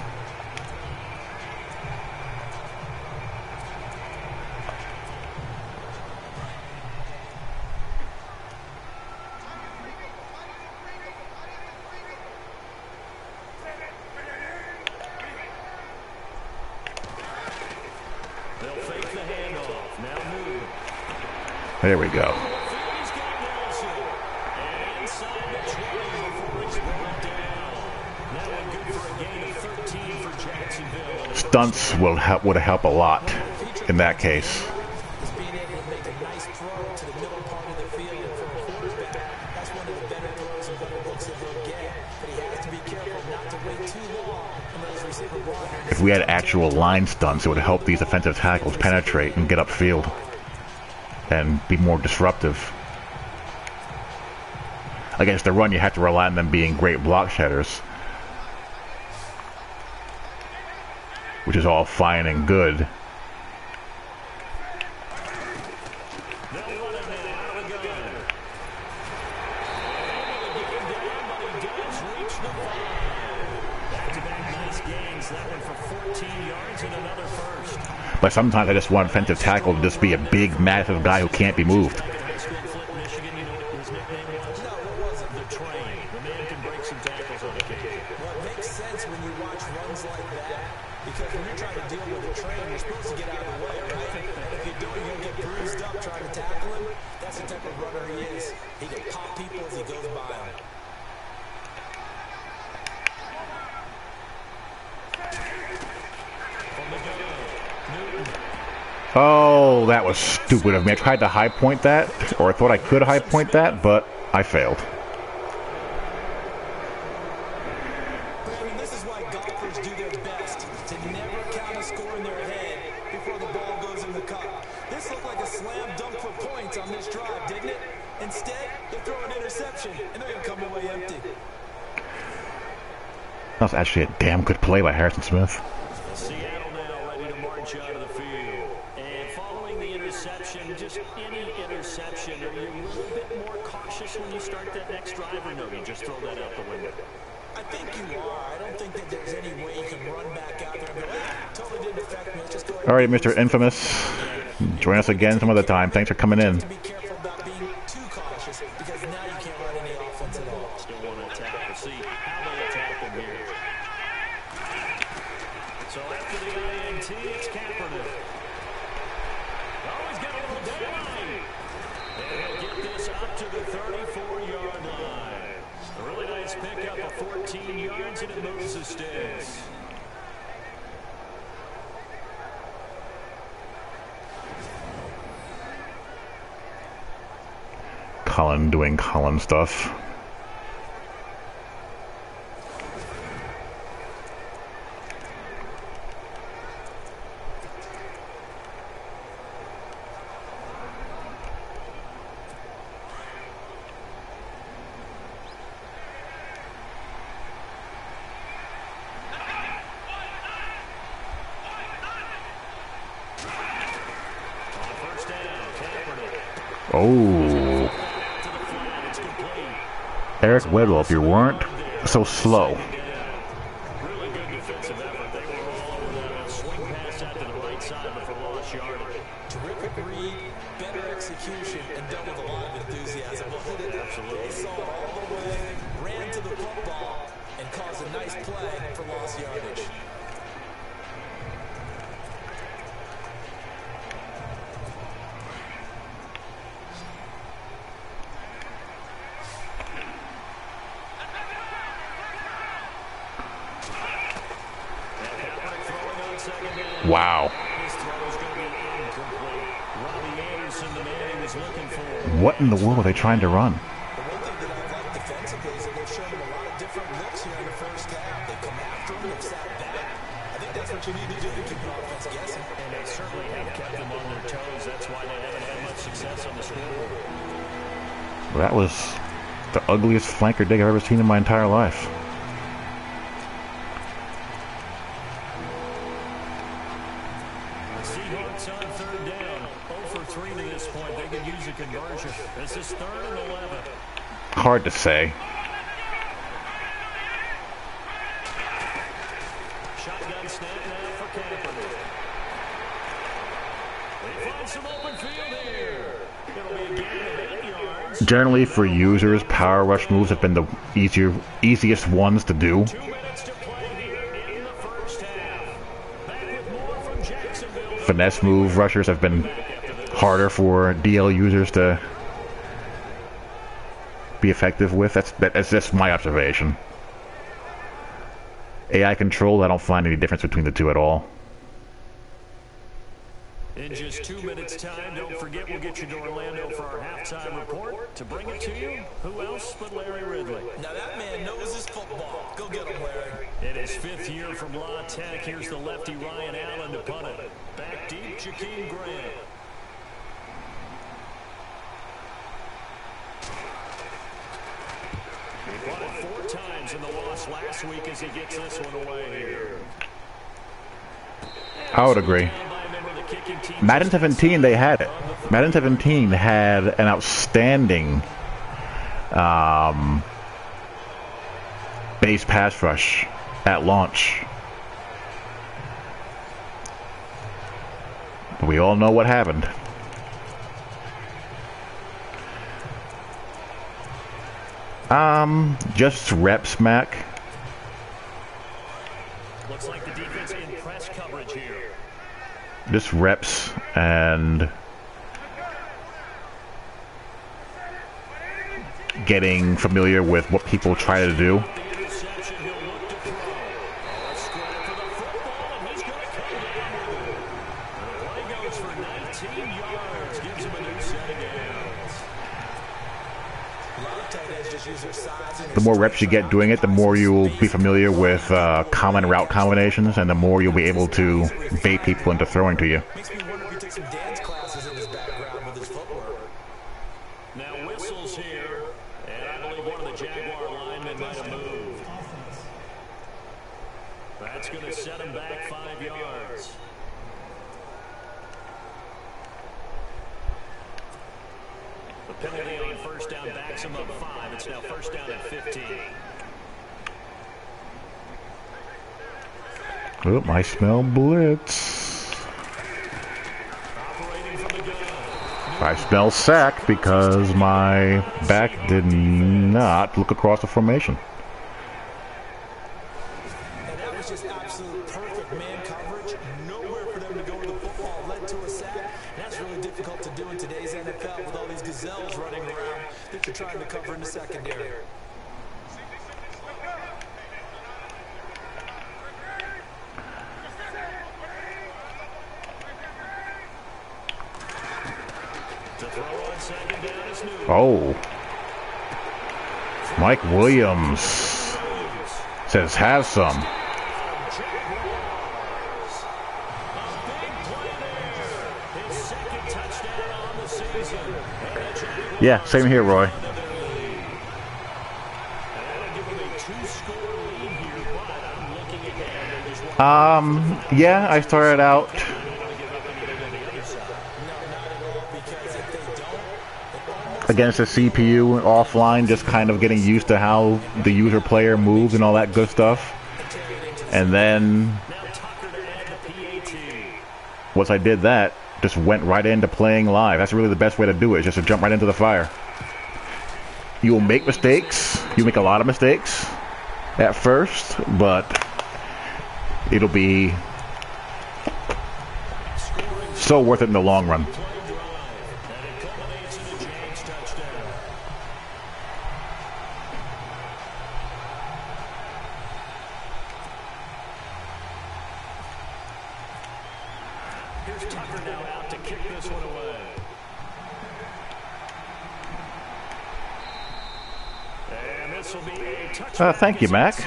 They'll fake the handoff. Now move. There we go. He's got Nelson. And inside the 20 before he's brought down. That one good for a gain of 13 for Jacksonville. Stunts would help a lot in that case. Is being able to make a nice throw to the middle part of the field. And for a quarterback, that's one of the better throws and better looks that he'll get. But he has to be careful not to wait too long on those receiver blocks. If we had actual line stunts, it would help these defensive tackles penetrate and get upfield and be more disruptive. Against the run, you have to rely on them being great block shedders, which is all fine and good. They'll run him in out of the gun. Able to get him down, but he does reach the 5. Back-to-back nice gains. That one for 14 yards and another first. But sometimes I just want defensive tackle to just be a big, massive guy who can't be moved. Back in high school in Flint, Michigan, you know what his nickname was? No, what was it? The Train. The man can break some tackles on occasion. Well, it makes sense when you watch runs like that because when you're trying to deal with a train, you're supposed to get out of the way, right? And if you don't, you'll get bruised up trying to tackle him. That's the type of runner he is. He can pop people as he goes by them. From the gun, Newton. Oh, that was stupid of me. I tried to high point that, or I thought I could high point that, but I failed. Brandon, this is why golfers do their best to never count a score in their head before the ball goes in the cup. This looked like a slam dunk for points on this drive, didn't it? Instead, they throw an interception, and they're going to come away empty. That was actually a damn good play by Harrison Smith. Seattle now ready to march out of the field. And following the interception, just any interception, are you a little bit more cautious when you start that next drive, or no, you just throw that out the window? I think you are. I don't think that there's any way you can run back out there and go, hey, totally didn't affect me. Let's just go ahead. All right, Mr. Infamous. Join us again some other time. Thanks for coming in. To be careful about being too cautious because now you can't run any offense at all. Still want to attack. We'll see how they attack them here. So after the INT, it's Kaepernick. Oh, he's got a little down. And he'll get this up to the 34-yard line. A really nice pickup of 14 yards, and it moves the sticks. Colin doing Colin stuff. Oh. Eric Weddle, if you weren't so slow. Really good defensive effort. They were all over that swing pass out to the right side, but for lost yardage. Terrific read, better execution, and done with a lot of enthusiasm. Absolutely. They saw it all the way, ran to the football, and caused a nice play for lost yardage. Wow. What in the world are they trying to run? The one thing that I like defensively is that they've shown them a lot of different looks here in the first half. They come after them, they've sat back. I think that's what you need to do to keep an offense guessing. And they certainly have kept them on their toes. That's why they haven't had much success on the scoreboard. Well, that was the ugliest flanker dig I've ever seen in my entire life. Seahawks on third down. 0 for 3 to this point. They could use a conversion. This is 3rd and 11. Hard to say. Shotgun snap now for Kaepernick. They find some open field here. It'll be a gain of 8 yards. Generally, for users, power rush moves have been the easiest ones to do. 2 minutes to play here in the first half. Back with more from Jacksonville. Finesse move rushers have been harder for DL users to be effective with. That's just my observation. AI control, I don't find any difference between the two at all. In just 2 minutes' time, don't forget we'll get you to Orlando for our halftime report. To bring it to you, who else but Larry Ridley? Now that man knows his football. Go get him, Larry. In his 5th year from La Tech, here's the lefty Ryan Allen to punt it. Back deep, Jakeem Grant. He punted 4 times in the loss last week as he gets this one away here. I would agree. Madden 17, they had it. Madden 17 had an outstanding base pass rush at launch. But we all know what happened. Just reps, Mac. Looks like the defense in press coverage here. Just reps and getting familiar with what people try to do. The interception, he'll look to throw. A scrap for the football, and he's going to come down with it. And the play goes for 19 yards, gives him a new set of downs. A lot of tight ends just use their size and The more reps you get doing it, the more you'll be familiar with common route combinations, and the more you'll be able to bait people into throwing to you. makes me wonder if he took some dance classes in his background with his footwork. Now whistles here, and I believe one of the Jaguar linemen might have moved. That's going to set him back 5 yards. The penalty on first down backs him up 5. It's now first down at 15. Oh, I smell blitz. Operating from the gun. I smell sack because my back did not look across the formation. And that was just absolute perfect man coverage. Nowhere for them to go to the football. Led to a sack. That's really difficult to do in today's NFL with all these gazelles running around that you're trying to cover in the secondary. To throw on second down is New. Oh. Mike Williams says have some. Yeah, same here, Roy. Yeah, I started out. No, not at all, because if they don't, against the CPU offline, just kind of getting used to how the user player moves and all that good stuff. And then once I did that, just went right into playing live. That's really the best way to do it, is just to jump right into the fire. You'll make mistakes. You make a lot of mistakes at first, but it'll be so worth it in the long run. Thank you, Mac. The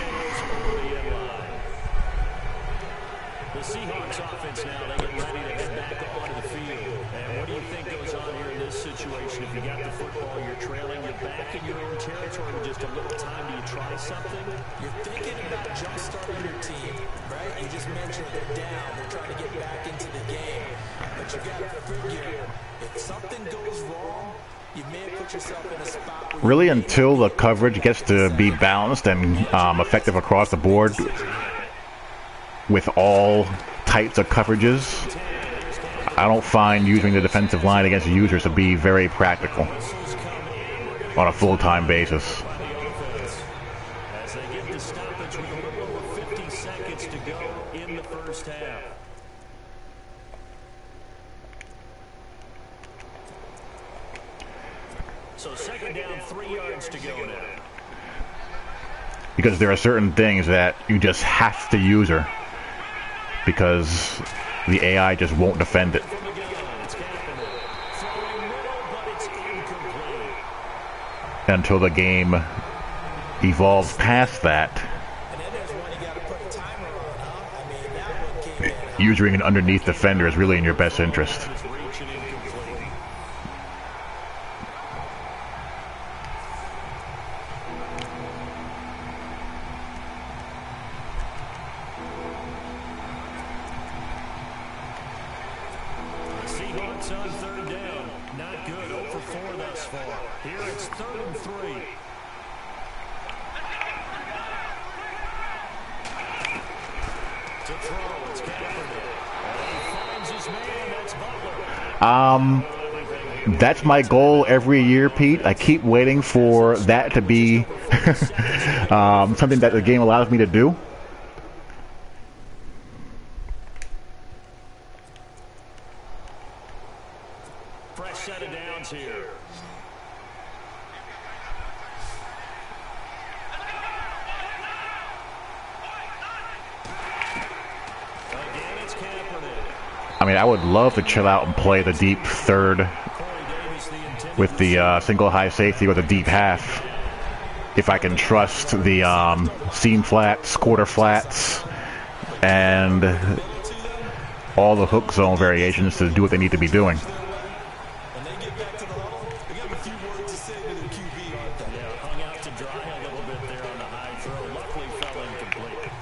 Seahawks offense now, they get ready to head back onto the field. And what do you think goes on here in this situation? If you got the football, you're trailing, you're back in your own territory with just a little time. Do you try something? You're thinking about jump-starting your team, right? You just mentioned they're down. They're trying to get back into the game. But you got to figure, if something goes wrong, you may have put yourself in a spot where Really, until the coverage gets to be balanced and effective across the board with all types of coverages, I don't find using the defensive line against users to be very practical on a full-time basis. As they get the stoppage with a little over 50 seconds to go in the first half. So second down, 3 yards to go now. Because there are certain things that you just have to use her, because the AI just won't defend it. Until the game evolves past that, using an underneath defender is really in your best interest. Seahawks on third down. Not good. 0 for 4 thus far. Here it's 3rd and 3. To throw, it's Kaepernick. He finds his man. That's Butler. That's my goal every year, Pete. I keep waiting for that to be something that the game allows me to do. Fresh set of downs here. Again, it's Kaepernick. I mean, I would love to chill out and play the deep third with the single high safety or the deep half, if I can trust the seam flats, quarter flats, and all the hook zone variations to do what they need to be doing. when they get back to the huddle, they got a few words to say to the QB, aren't they? Yeah, hung out to dry a little bit there on the high throw. Luckily fell incomplete.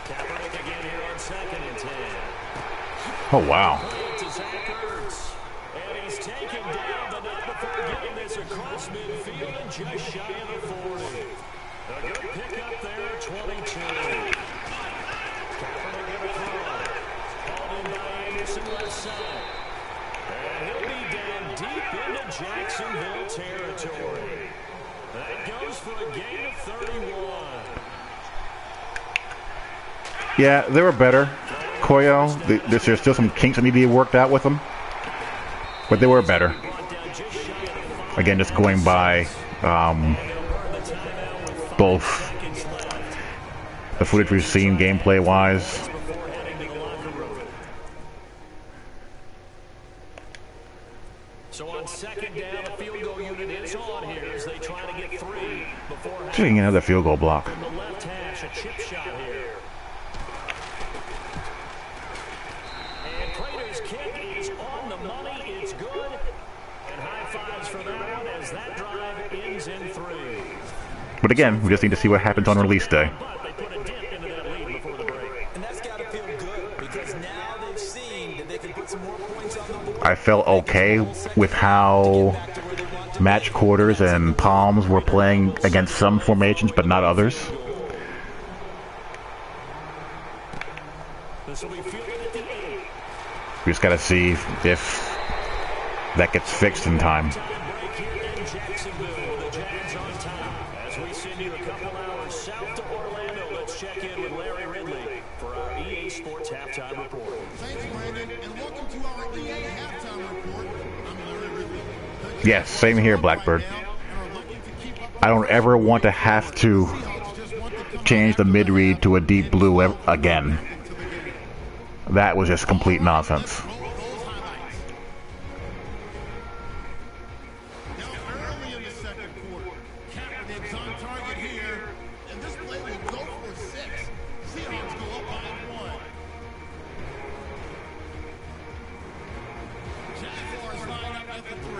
Kaepernick again here on 2nd and 10. Oh, wow. To Zach Ertz. And he's taken down, but not before getting this across midfield and just shy of the 40. A good pickup there, 22. Kaepernick with a throw. Called in by Anderson left side. And he'll be down deep into Jacksonville territory. That goes for a gain of 31. Yeah, they were better. Koyo, there's still some kinks that need to be worked out with them, but they were better. Again, just going by both the footage we've seen gameplay-wise. So on 2nd down, a field goal unit is on here as they try to get 3 before Getting another field goal block. from the left hash, a chip shot here. And Prater's kick is on the money. It's good. And high fives for that one as that drive ends in 3. But again, we just need to see what happens on release day. But they put a dent into that lead before the break. I felt okay with how match quarters and palms were playing against some formations, but not others. We just gotta see if that gets fixed in time. As we send you a couple hours south to Orlando, let's check in with Larry Ridley for our EA Sports Halftime Report. Thanks, Brandon, and welcome to our EA Halftime Report. I'm Larry Ridley. Yes, same here, Blackbird. I don't ever want to have to change the mid-read to a deep blue again. That was just complete nonsense.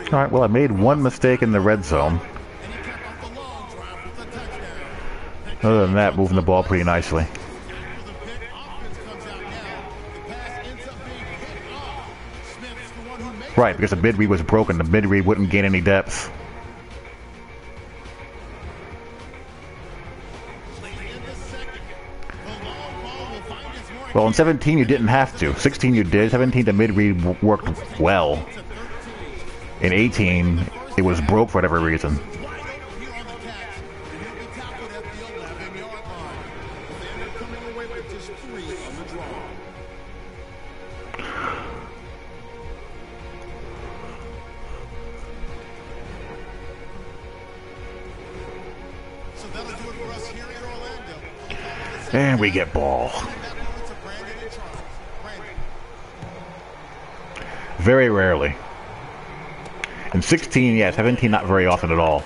Alright, well, I made one mistake in the red zone. Other than that, moving the ball pretty nicely. Right, because the mid-read was broken. The mid-read wouldn't gain any depth. Well, in 17 you didn't have to. 16 you did. 17 the mid-read worked well. In 18, it was broke for whatever reason. And we get ball. Very rarely. In 16, yeah. 17, not very often at all.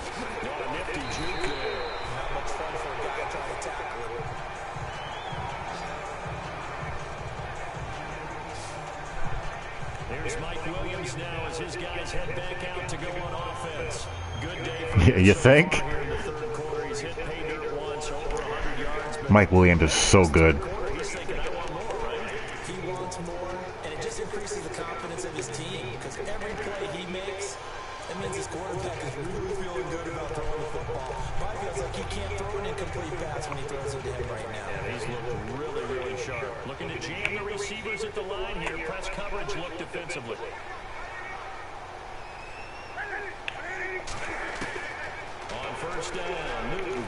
There's Mike Williams now as his guys head back out to go on offense. Good day for You think? here in the third quarter. He's hit pay dirt once, over 100 yards. Mike Williams is so good. He's thinking, I want more, right? He wants more, and it just increases the confidence of his team because every play he makes, that means his quarterback is really feeling good about throwing the football. Mike feels like he can't throw an incomplete pass when he throws it to him right now. Yeah, he's looked really, really sharp. Looking to jam the receivers at the line here. Press coverage look defensively. On first down, Newton.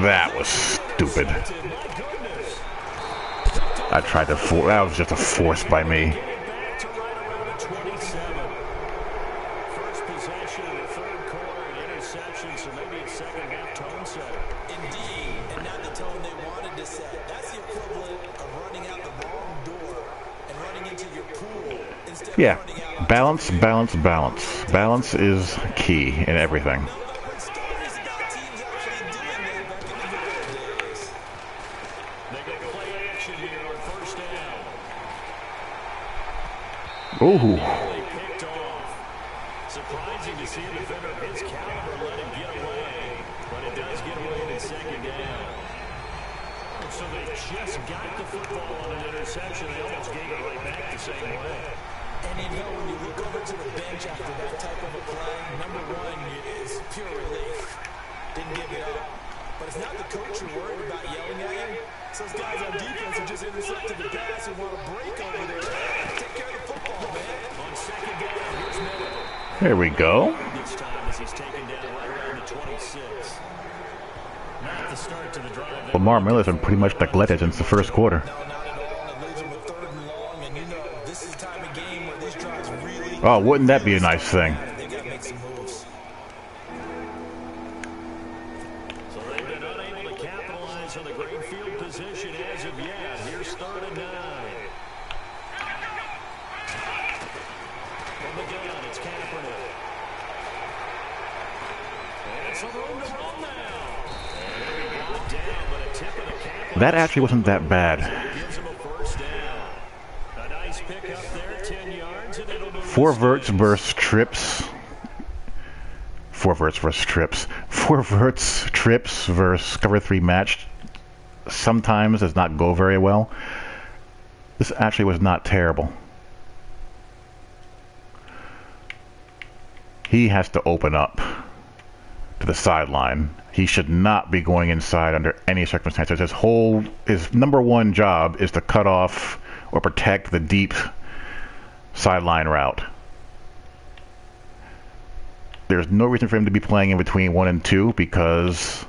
That was stupid. I tried to force. That was just a force by me. Back to right around the 27. First possession of the third quarter, an interception, so maybe a second half tone setter. Indeed, and not the tone they wanted to set. That's the equivalent of running out the wrong door and running into your pool instead of Yeah. running out. Balance, balance, balance. Balance is key in everything. Stories about teams actually doing that back in the good days. They go play action here on first down. Ooh. They picked off. Surprising to see a defender of his caliber let him get away, but it does get away in second down. So they just got the football on an interception. They almost gave it right back the same way. And you know, when you look over to the bench after that type of a play, number one is pure relief. Didn't give it up. But it's not the coach you're worried about yelling at you. So those guys on defense who just intercepted the pass and want to break over there. Take care of the football, man. On second down, here's Medical. There we go. This time as he's taken down right around the 26. Not the start to the drive. Lamar Miller's been pretty much neglected since the first quarter. No, not at all. It leaves them with third and long. And you know, this is the time of game where these drives really... Oh, wouldn't that be a nice thing? They got to make some moves. So they've been unable to capitalize on the great field position as of yet. Here's third and 9. From the gun, it's Kaepernick. And some room to run now. And he got down, but a tip of the cap. That actually wasn't that bad. Gives him a first down. A nice pick up there, 10 yards, and it'll move. Four verts versus trips. Four verts versus trips. Four verts trips versus cover 3 match sometimes does not go very well. This actually was not terrible. He has to open up to the sideline. He should not be going inside under any circumstances. His number one job is to cut off or protect the deep sideline route. There's no reason for him to be playing in between 1 and 2 because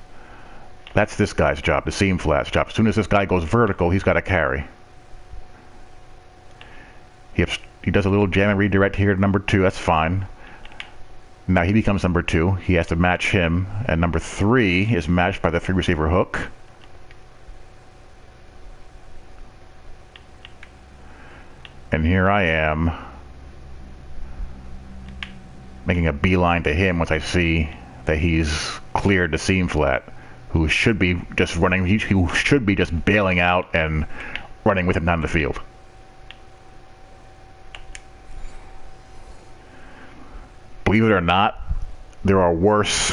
that's this guy's job, the seam flats job. As soon as this guy goes vertical, he's got to carry. He does a little jam and redirect here to number 2. That's fine. Now he becomes number 2. He has to match him, and number 3 is matched by the 3 receiver hook. And here I am making a beeline to him once I see that he's cleared the seam flat, who should be just running, who should be just bailing out and running with him down the field. Believe it or not, there are worse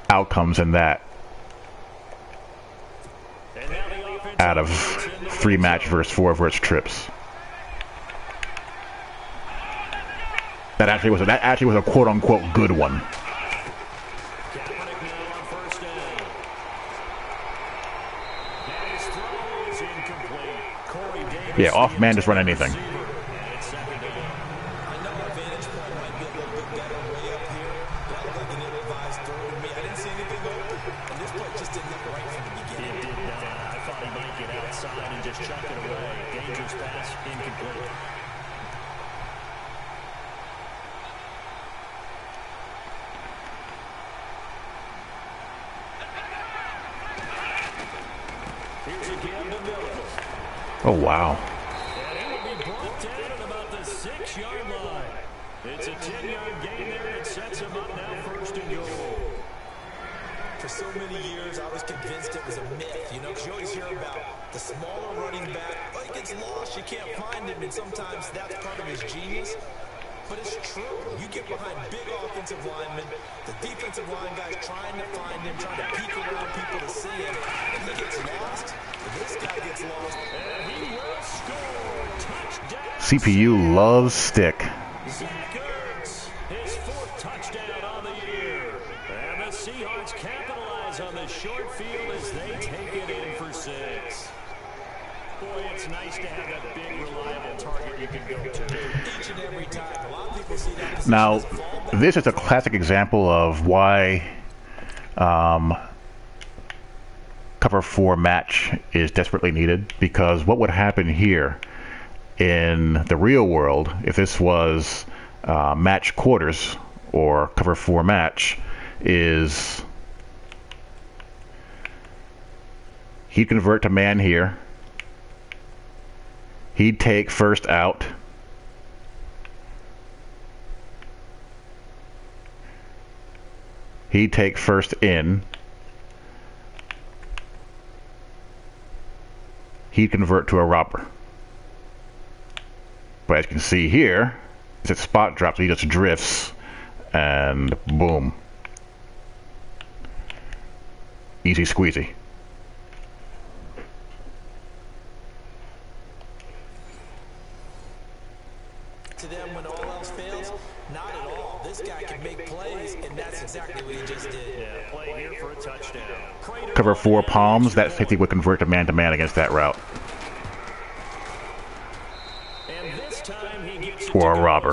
outcomes than that out of 3 match versus 4 versus trips. That actually was a quote unquote good one. Yeah, off man, just run anything. Oh, wow. And it will be brought down at about the 6-yard line. It's a 10-yard gain there. It sets him up now 1st and goal. For so many years, I was convinced it was a myth, you know, because you always hear about the smaller running back. Oh, he gets lost, you can't find him, and sometimes that's part of his genius. But it's true. You get behind big offensive linemen, the defensive line guys trying to find him, trying to peek around people to see him, and he gets lost. And this guy gets lost. And he will score. Touchdown. CPU loves stick. Zach Ertz, his 4th touchdown on the year. And the Seahawks capitalize on the short field as they take it in for 6. Boy, it's nice to have that big, reliable target you can go to. Each and every time. A lot of people see that. Now, this is a classic example of why cover 4 match is desperately needed, because what would happen here in the real world if this was match quarters or cover 4 match is he'd convert to man here. He'd take first out. He'd take first in. He'd convert to a robber. But as you can see here, it's a spot drop, so he just drifts, and boom. Easy squeezy. To them, when all else fails, not at all. This guy can make plays, and that's exactly what he just did. Yeah, play here for a touchdown. Cover 4 palms, that safety would convert to man against that route. And this time he gets Or a robber.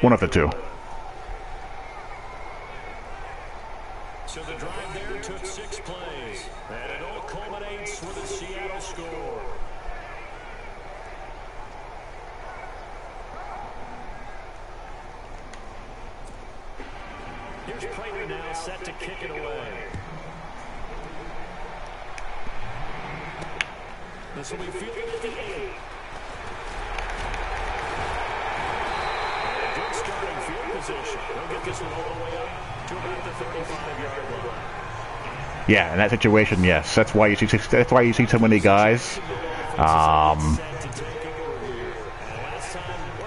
One of the two. So the drive there took 6 plays, and it all culminates with a Seattle score. Here's Prater now set to kick it away. This will be fielded at the 8. And a good starting field position. He'll get this one all the way up to about the 35-yard line. Yeah, in that situation, yes. That's why you see so many guys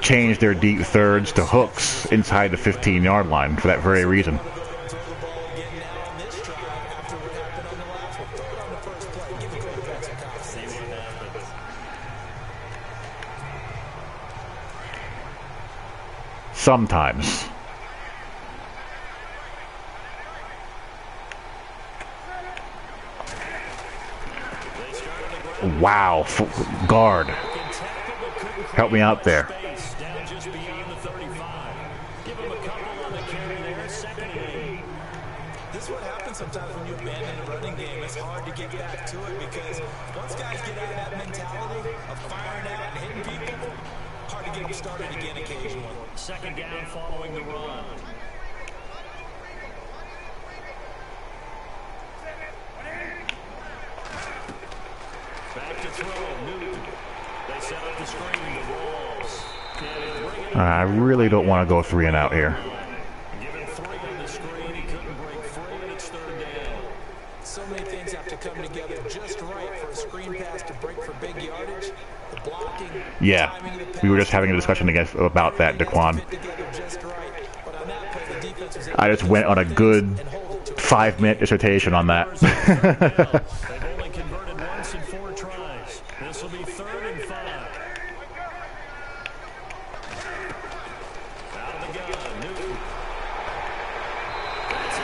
change their deep thirds to hooks inside the 15-yard line for that very reason. Sometimes. Wow. Guard. Help me out there. This is what happens sometimes when you abandon a running game. It's hard to get back to it because once guys get out of that mentality of firing out and hitting people, hard to get them started again occasionally. Second down following the run. Back to throw. Newton. They set up the screen. The Wolves. I really don't want to go 3 and out here. Given 3 on the screen, he couldn't break free, and it's third down. So many things have to come together just right for a screen pass to break for big yardage. The blocking, yeah, we were just having a discussion about that, Daquan. I just went on a good 5-minute dissertation on that. They've only converted once in 4 tries. This will be 3rd and 5. Out of the gun, Newton. That's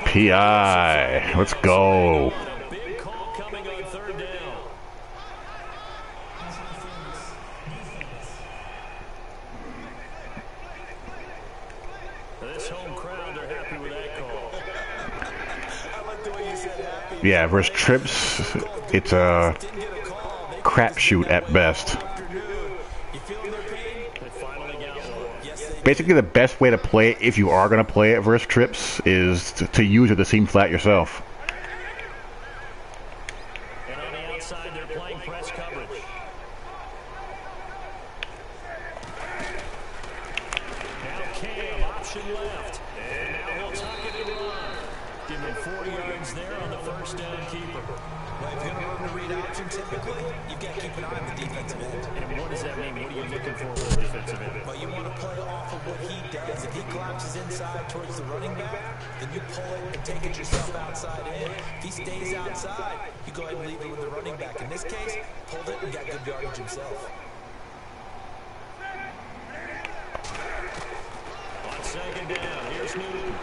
incomplete. PI. Let's go. A big call coming on 3rd down. This home crowd, they're happy with that call. I like the way you said happy. Yeah, versus Trips, it's a crapshoot at best. You feeling their pain? They finally got one. Basically, the best way to play it, if you are going to play it versus Trips, is to use it to seam flat yourself. And on the outside, they're playing press coverage. Now Cam, option left. And now he'll tuck it and run. Give him 4 yards there on the first down keeper. Well, if you're going to run the read option, typically, you've got to keep an eye on the defensive end. And what does that mean? What are you looking for with the defensive end? But you want to play off of what he does. If he collapses inside towards the running back, then you pull it and take it yourself outside in. If he stays outside, you go ahead and leave it with the running back. In this case, pulled it and got good yardage himself. On second down, here's Newton.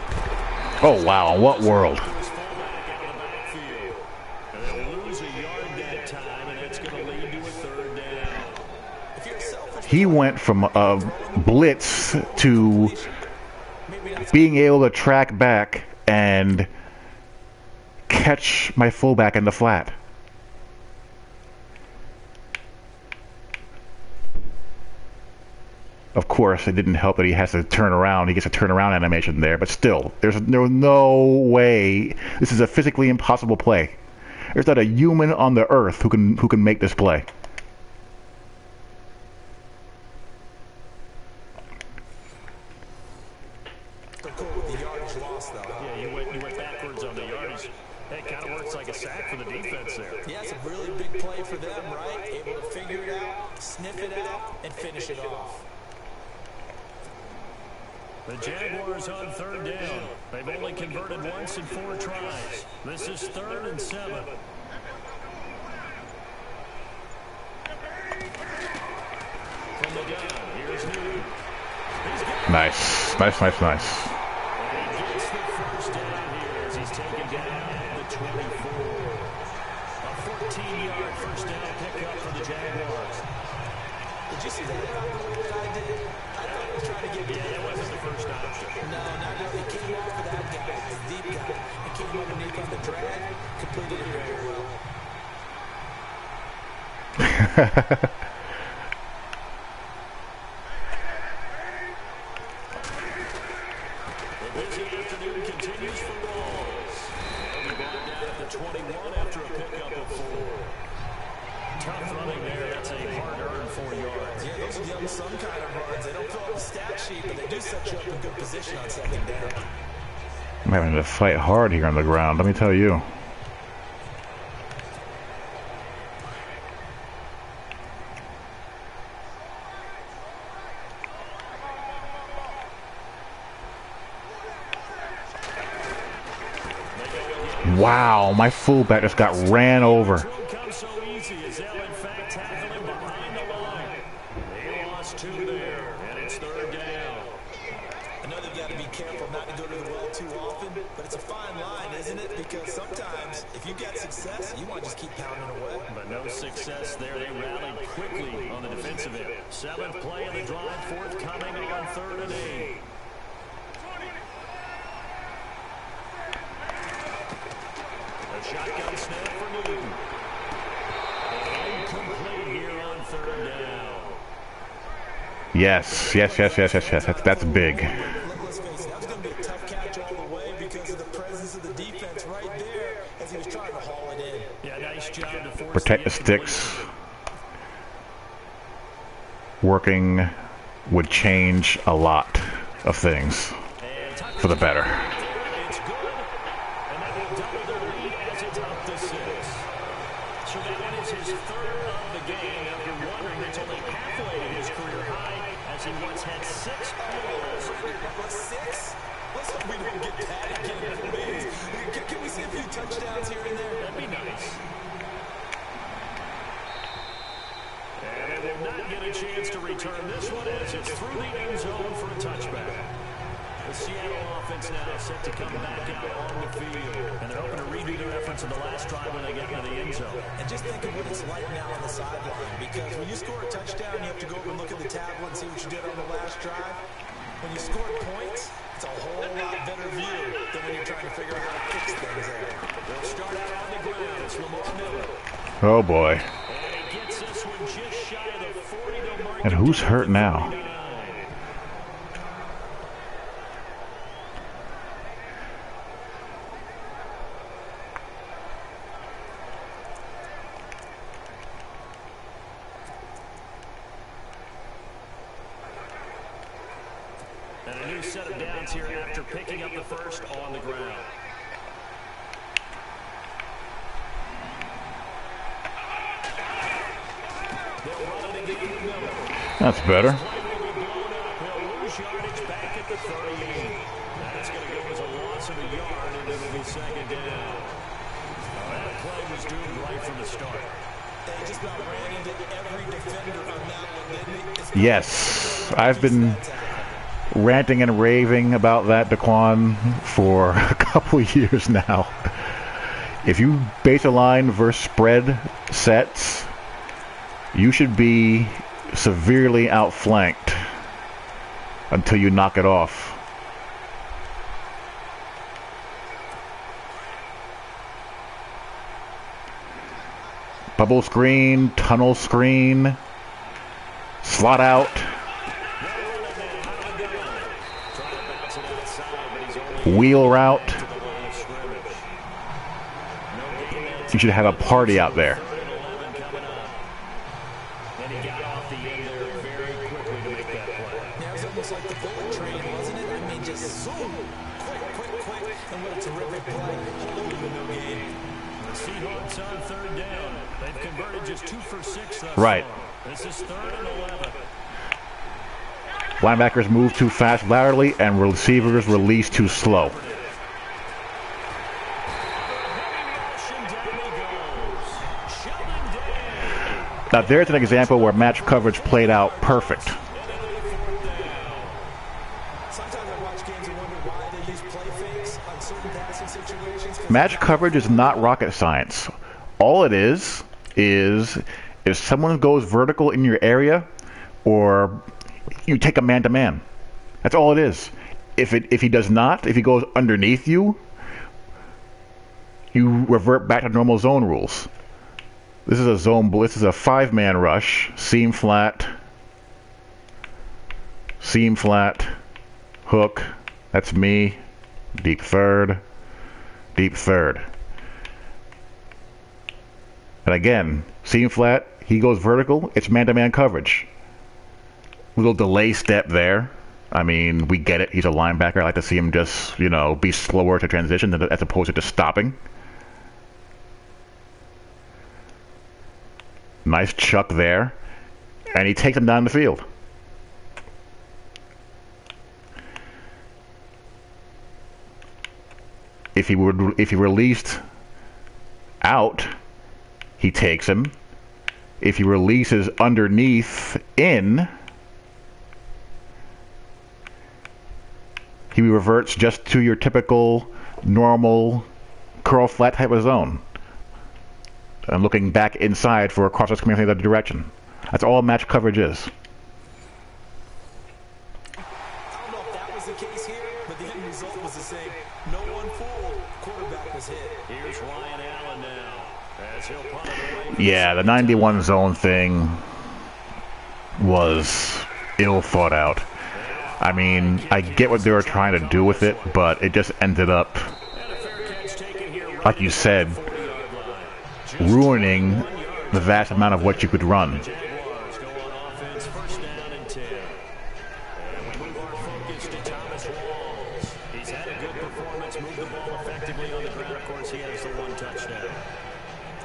Oh, wow. What world? His fullback out of the backfield. And they'll lose a yard that time, and that's going to lead to a 3rd down. If you're selfish, He went from a blitz to being able to track back and catch my fullback in the flat. Of course, it didn't help that he has to turn around. He gets a turnaround animation there, but still, there's no way. This is a physically impossible play. There's not a human on the earth who can make this play. still cool with the yardage loss, though. Yeah, you went backwards on the yardage. It kind of works like a sack for the defense there. Yeah, it's a really big play for them, right? Able to figure it out, sniff it out, and finish it off. The Jaguars on 3rd down. They've only converted once in 4 tries. This is 3rd and 7. From the gun, here's Newton. Nice. And he gets the first down here as he's taken down at the 24. A 14-yard first down pickup for the Jaguars. Did you see that out the way that I did? I thought he was trying to get Yeah, that wasn't the first option. No, he came off of that guy, the deep guy, and came underneath on the drag, completed it very well. The busy afternoon continues for Rawls. They'll be brought down at the 21 after a pickup of 4. Tough running there. That's a hard-earned 4 yards. Yeah, those are the unsung kind of runs. They don't fill up the stat sheet, but they do set you up in good position on second down. I'm having to fight hard here on the ground, let me tell you. Wow, my fullback just got ran over. Won't come so easy as they'll in fact tackle him behind the line. They lost 2 there, and it's 3rd down. careful not to go to the well too often, but it's a fine line, isn't it? Because sometimes, if you get success, you want to just keep pounding away. But no success there. They rallied quickly on the defensive end. 7th play of the drive, forthcoming on 3rd and 8. A shotgun snap for Newton. Incomplete here on 3rd down. Yes. That's big. Let's face it, that was going to be a tough catch all the way because of the presence of the defense right there as he was trying to haul it in. Yeah, nice job to force Protect the sticks. Working would change a lot of things for the better. It's good, and that will double their lead as it's up to 6. So that is his 3rd of the game. Now, if you're wondering, it's only halfway to his career high as he once had 6 goals. 6? Let's hope we don't get that again, please. Can we see a few touchdowns here and there? That'd be nice. And they will not get a chance to return this one as it's through the end zone for a touchback. The Seattle offense now set to come back out on the field. And they're hoping to redo their efforts in the last drive when they get into the end zone. And just think of what it's like now on the sideline, because when you score a touchdown, you have to go over and look at the tablet and see what you did on the last drive. When you score points, it's a whole lot better view than when you're trying to figure out how to fix things there. They'll start out on the ground. It's Lamar Miller. Oh boy. And he gets this one just shy of the 40. They'll mark And him who's down hurt to now? 39. And a new set of downs here after picking up the first on the ground. They'll run it again with Miller. That's better. Play will be blown up. He'll lose yardage back at the 38. That's going to go as a loss of a yard, and it'll be 2nd down. That play was doomed right from the start. They just about ran into every defender on that one, didn't they? Yes. I've been ranting and raving about that, Daquan, for a couple of years now. If you base a line versus spread sets, you should be severely outflanked until you knock it off. Bubble screen, tunnel screen, slot out, wheel route. You should have a party out there. And he got off the end there very quickly to make that play. Yeah, it was almost like the bullet train, wasn't it? I mean, just zoom, quick, and what a terrific play. Holding in no game. The Seahawks on 3rd down. They've converted just 2 for 6 thus Right. far. This is 3rd and 11. Linebackers move too fast laterally, and receivers release too slow. Rushing down he goes. Sheldon Day. Now there's an example where match coverage played out perfect. Sometimes I watch games and wonder why they use play fakes on certain passing situations. Match coverage is not rocket science. All it is if someone goes vertical in your area, or you take a man-to-man. That's all it is. If he does not, if he goes underneath you, you revert back to normal zone rules. This is a zone. This is a 5-man rush. Seam flat, hook. That's me. Deep third. And again, seam flat. He goes vertical. It's man-to-man coverage. Little delay step there. I mean, we get it. He's a linebacker. I like to see him just, be slower to transition as opposed to just stopping. Nice chuck there. And he takes him down the field. If he released out, he takes him. If he releases underneath in, he reverts just to your typical, normal, curl flat type of zone. And looking back inside for a cross that's coming from the other direction. That's all match coverage is. I don't know if that was the case here, but the end result was the same. No one fooled. Quarterback was hit. Here's Ryan Allen now. As he'll punt it away. Yeah, the 91 zone thing was ill thought out. I mean, I get what they were trying to do with it, but it just ended up, like you said, ruining the vast amount of what you could run. Jaguars go on offense, first down and 10. And we move our focus to Thomas Walls. He's had a good performance, moved the ball effectively on the ground. Of course, he has the one touchdown.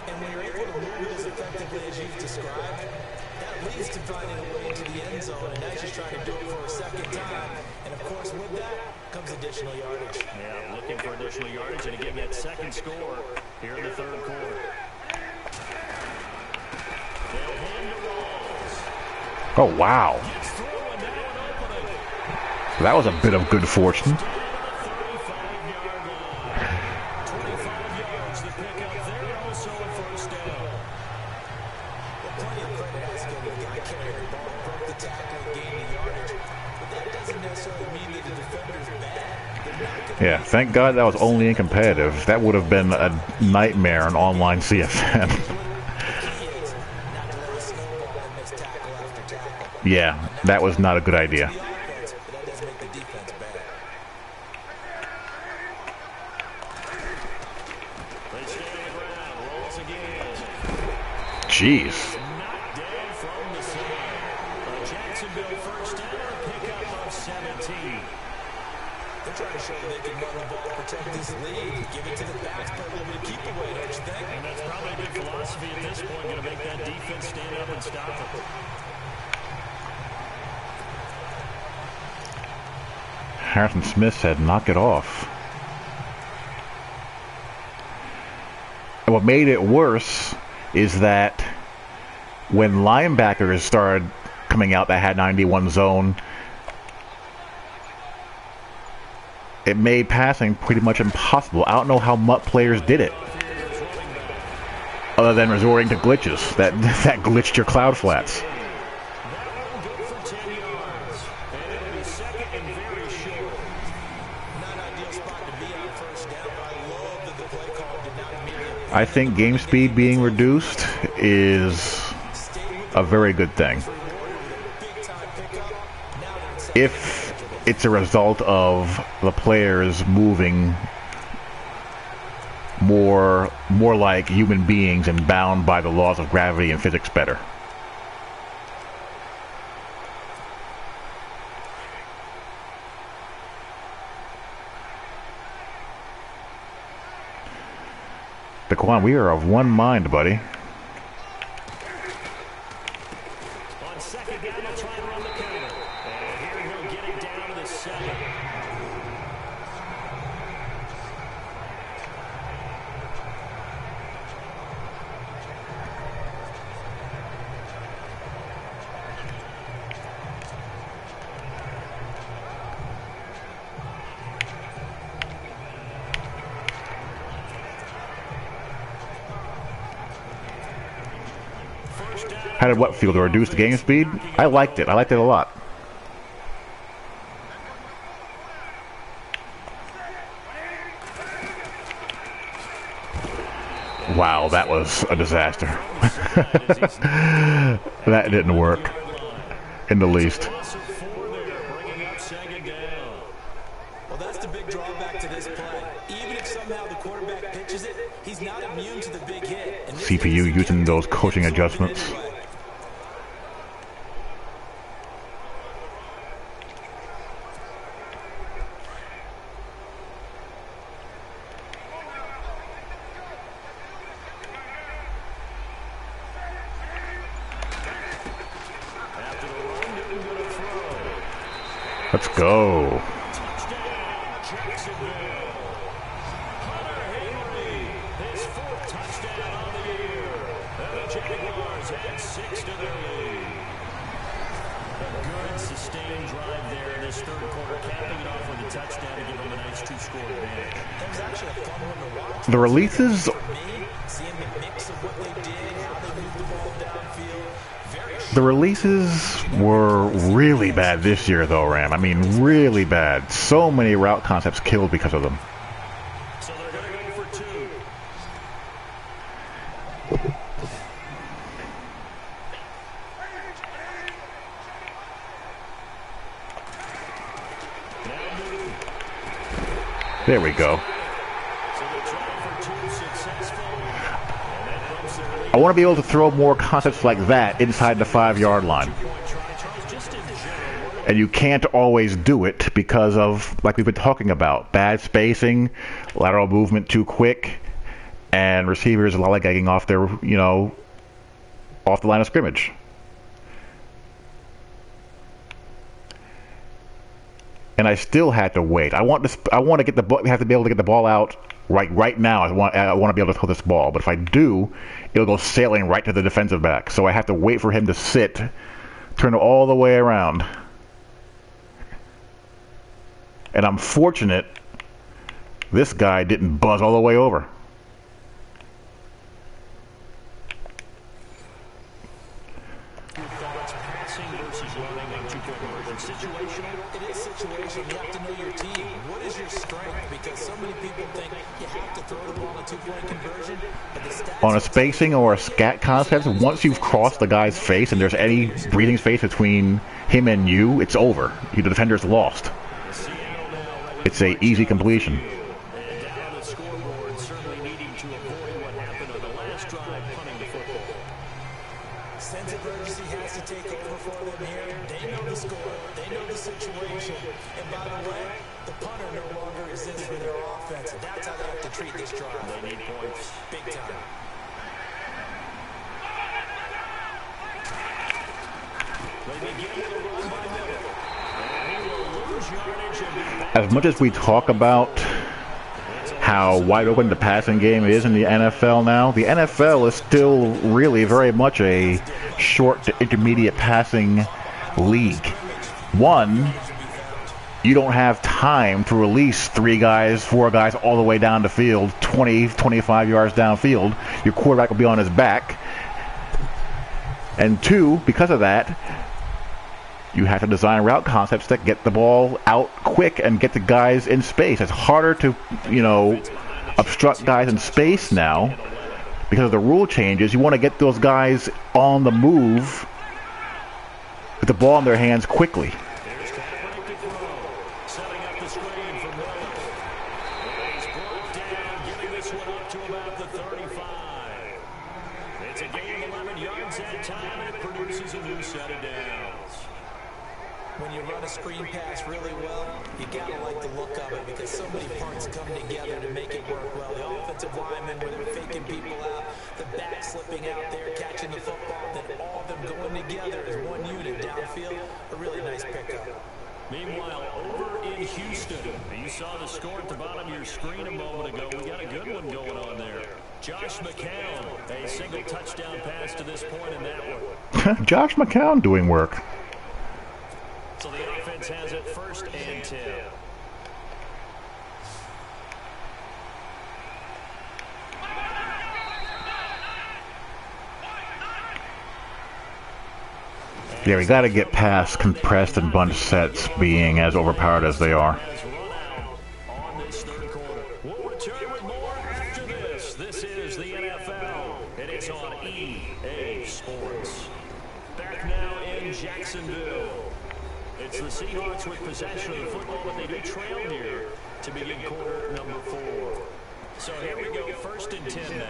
And when you're able to move it as effectively as you've described, that leads to finding a way into the end zone, and now she's trying to do it for a second time. And of course, with that comes additional yardage. Yeah, looking for additional yardage, and again, that second score here in the third quarter. They'll hand to Walls. Oh, wow. Gets through, and now an opening. That was a bit of good fortune. 35-yard line. 25 yards to pick up there, also a first down. Plenty of credit has to go to the guy carrying the ball, broke the tackle, and gained the yardage. But that doesn't necessarily mean that the defender's bad. Yeah, thank God that was only in competitive. That would have been a nightmare in online CFN. Yeah, that was not a good idea. Jeez. Knocked down from the side. Jacksonville first down, pickup of 17. They're trying to show that they can run the ball, protect this lead, give it to the backs, play a little bit of keep away, don't you think? And that's probably a good philosophy at this point, going to make that defense stand up and stop it. Harrison Smith said, knock it off. And what made it worse is that when linebackers started coming out that had 91 zone, it made passing pretty much impossible. I don't know how MUT players did it, other than resorting to glitches that glitched your cloud flats. I think game speed being reduced is a very good thing. If it's a result of the players moving more like human beings and bound by the laws of gravity and physics better. Daquan, we are of one mind, buddy. On second down, they'll try and run the counter. And here he'll get it down to the 7. How did what feel to reduce the game speed? I liked it. I liked it a lot. Wow, that was a disaster. That didn't work in the least. Well, that's the big drawback to this play. Even if somehow the quarterback pitches it, he's not immune to the big hit. CPU using those coaching adjustments. Let's go. Touchdown, Jacksonville. Hunter Henry, his 4th touchdown on the year. And the Jaguars add 6 to their lead. Good sustained drive there in this third quarter, capping it off with a touchdown to give them a nice 2-score advantage. That was actually a fun one to watch. The releases, For me, seeing the mix of what they did, how they moved the ball downfield, the releases were really bad this year, though, Ram. I mean, really bad. So many route concepts killed because of them. So they're going to go for 2. There we go. I want to be able to throw more concepts like that inside the 5-yard line. And you can't always do it because of, like we've been talking about, bad spacing, lateral movement too quick, and receivers lollygagging off their, off the line of scrimmage. And I still had to wait. I want to get the ball. We have to be able to get the ball out right now. I want to be able to throw this ball. But if I do, it'll go sailing right to the defensive back. So I have to wait for him to sit, turn it all the way around. And I'm fortunate this guy didn't buzz all the way over. it is situational. You have to know your team. What is your strength? Because so many people think you have to throw the ball in a 2-point conversion. But the stats on a spacing or a scat concept, once you've crossed the guy's face and there's any breathing space between him and you, it's over. The defender's lost. It's a easy completion. And down on the scoreboard, certainly needing to avoid what happened on the last drive, punting the football. sense of urgency has to take over for them here. They know the score. They know the situation. And by the way, the punter no longer exists for their offense. That's how they have to treat this drive. They need points. Big time. They begin with a run by Miller. And he will lose yardage and be back. As much as we talk about how wide open the passing game is in the NFL now, the NFL is still really very much a short to intermediate passing league. One, you don't have time to release 3 guys, 4 guys all the way down the field, 20, 25 yards downfield. Your quarterback will be on his back. And 2, because of that, you have to design route concepts that get the ball out quick and get the guys in space. It's harder to, obstruct guys in space now because of the rule changes. You want to get those guys on the move with the ball in their hands quickly. There's Kaepernick to throw. Setting up the screen for Miller. He's brought down, getting this one up to about the 35. It's a gain of 11 yards that time, and it produces a new set of downs. When you run a screen pass really well, you gotta like the look of it because so many parts come together to make it work well. The offensive linemen, where they're faking people out, the back slipping out there, catching the football, then all of them going together as one unit downfield. A really nice pickup. Meanwhile, over in Houston, you saw the score at the bottom of your screen a moment ago. We got a good one going on there. Josh McCown, a single touchdown pass to this point in that one. Josh McCown doing work. So the offense has it 1st and 10. Yeah, we got to get past compressed and bunch sets being as overpowered as they are. Has run out on this third quarter. We'll return with more after this. This is the NFL, and it's on EA Sports. Back now in Jacksonville. It's the Seahawks with possession of the football, but they do trail here to begin quarter number 4. So here we go, 1st and 10 now.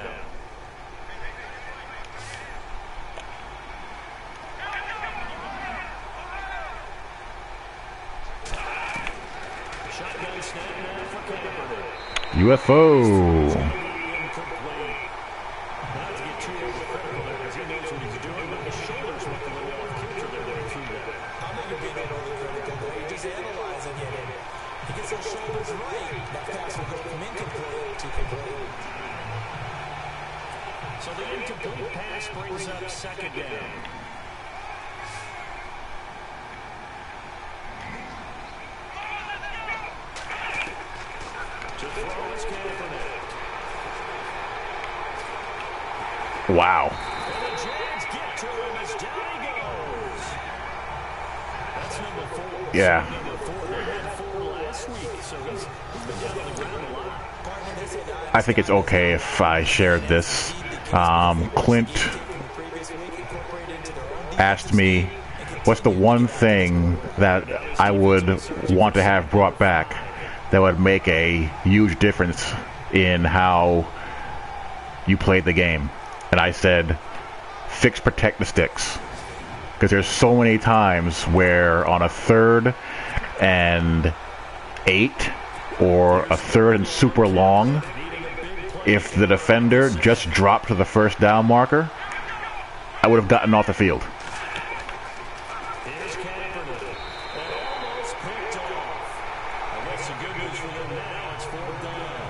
Shotgun snap now for Kaepernick. UFO. Incomplete. Not to get too overcritical there, because he knows what he's doing, but the shoulders look a little off kilter there when he threw that. I know you're being overcritical, but you're just analyzing it. He gets those shoulders right. That pass will go from incomplete to complete. So the incomplete pass brings up 2nd down. Wow. And the Jags get to him as down he goes. That's number 4. Yeah. Number 4. They had 4 last week, so he's been down on the ground a lot. I think it's okay if I shared this. Clint asked me, what's the one thing that I would want to have brought back that would make a huge difference in how you played the game? And I said, protect the sticks. Because there's so many times where on a 3rd and 8 or a 3rd and super long, if the defender just dropped to the first down marker, I would have gotten off the field. Here's Kaepernick. And almost picked off. And that's the good news for them now. It's 4th down.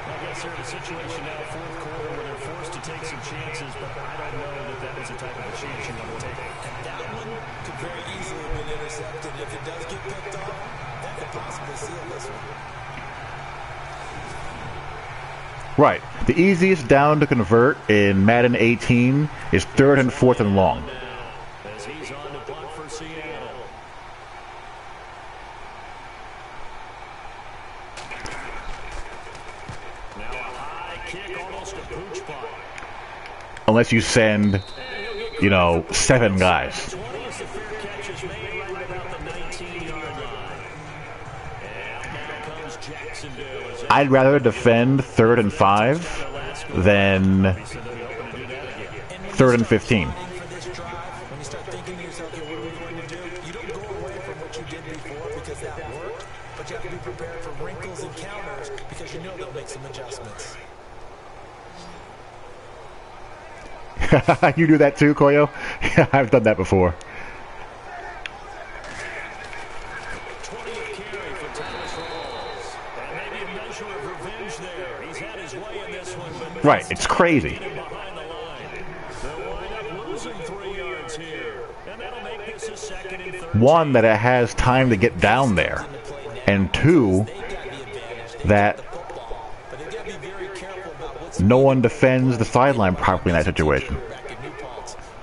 I guess they're in a situation now, 4th quarter, where they're forced to take some chances, but I don't know that that was the type of a chance you want to take. And that one could very easily have been intercepted. If it does get picked off, that could possibly seal this one. Right. The easiest down to convert in Madden 18 is 3rd and 4th and long. As he's on to punt for Seattle. Now a high kick, almost a pooch punt. Unless you send, 7 guys. 20 is the fair catch is made right about the 19-yard line. And now comes Jacksonville. I'd rather defend 3rd and 5 than 3rd and 15. For this drive, when you start thinking to yourself, okay, what are we going to do? You don't go away from what you did before because that worked, but you have to be prepared for wrinkles and counters because you know they'll make some adjustments. You do that too, Koyo? Yeah, I've done that before. 20th carry for Thomas Rawls. And maybe a measure of revenge there. He's had his way in this one, but Right, it's crazy. behind the line. They'll wind up losing 3 yards here. And that'll make this a 2nd and 13. One, that it has time to get down there. And 2, that no one defends the sideline properly in that situation.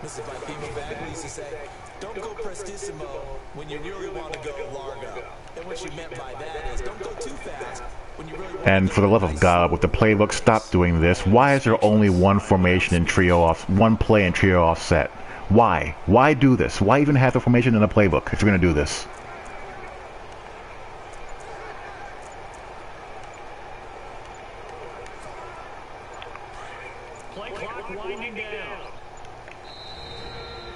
Mrs. Vipimo Bagley used to say, don't go prestissimo when you really want to go largo. And what she meant by that is don't go too fast when you really want And to for the love of God, with the playbook, stop doing this. Why is there only one formation in trio off, one play in trio offset? Why? Why do this? Why even have the formation in the playbook if you're going to do this? Play clock winding down.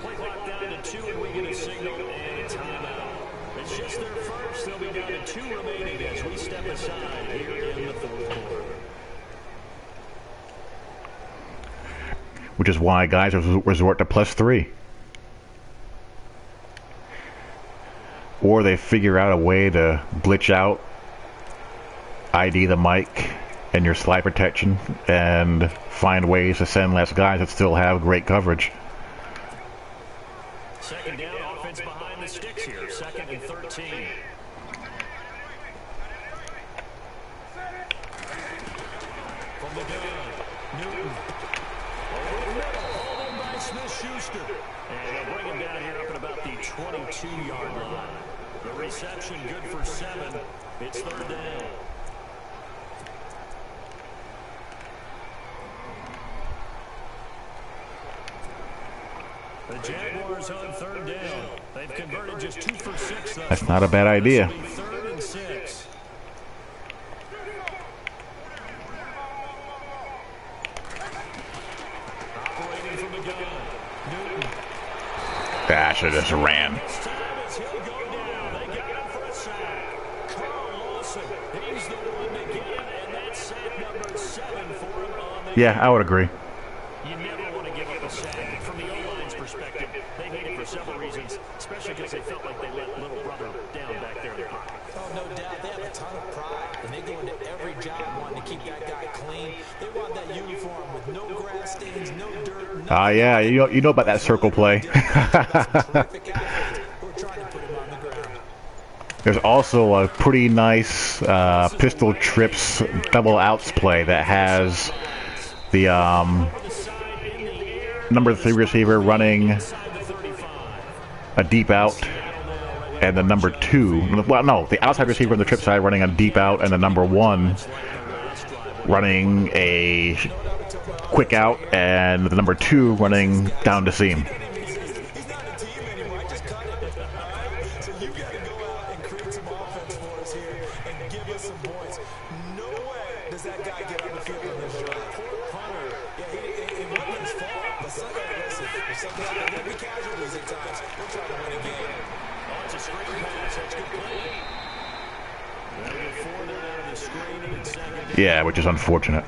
Play clock down to 2, and we get a signal and a timeout. It's just their first. They'll be down to 2 remaining as we step aside here in the 4th quarter. Which is why guys resort to +3. Or they figure out a way to glitch out, ID the mic and your slide protection, and find ways to send less guys that still have great coverage. 2nd down, offense behind the sticks here. 2nd and 13. From the gun, Newton. Over the middle, hauled in by Smith-Schuster. And they'll bring him down here up at about the 22-yard line. The reception good for 7. It's 3rd down. The Jaguars on 3rd down. They've converted just 2 for 6. That's not a bad idea. 3rd and 6. Operating from the gun. Newton. I should have just ran. This time as he'll go down. They got him for a sack. Carl Lawson. He's the one to get it, and that's sack number 7 for him on the Yeah, I would agree. You never want to give up a sack. From the O-line's perspective, they need it for several reasons, especially because they felt like they let little brother down back there in the pocket. Oh, no doubt. They have a ton of pride, and they go into every job wanting to keep that guy clean. They want that uniform with no grass stains, no dirt, no... Yeah, you know about that circle play. Terrific athletes who are trying to put him on the ground. There's also a pretty nice pistol trips double outs play that has the number 3 receiver running a deep out, and the number 2, well, no, the outside receiver on the trip side running a deep out, and the number 1 running a quick out, and the number 2 running down the seam. Yeah, which is unfortunate.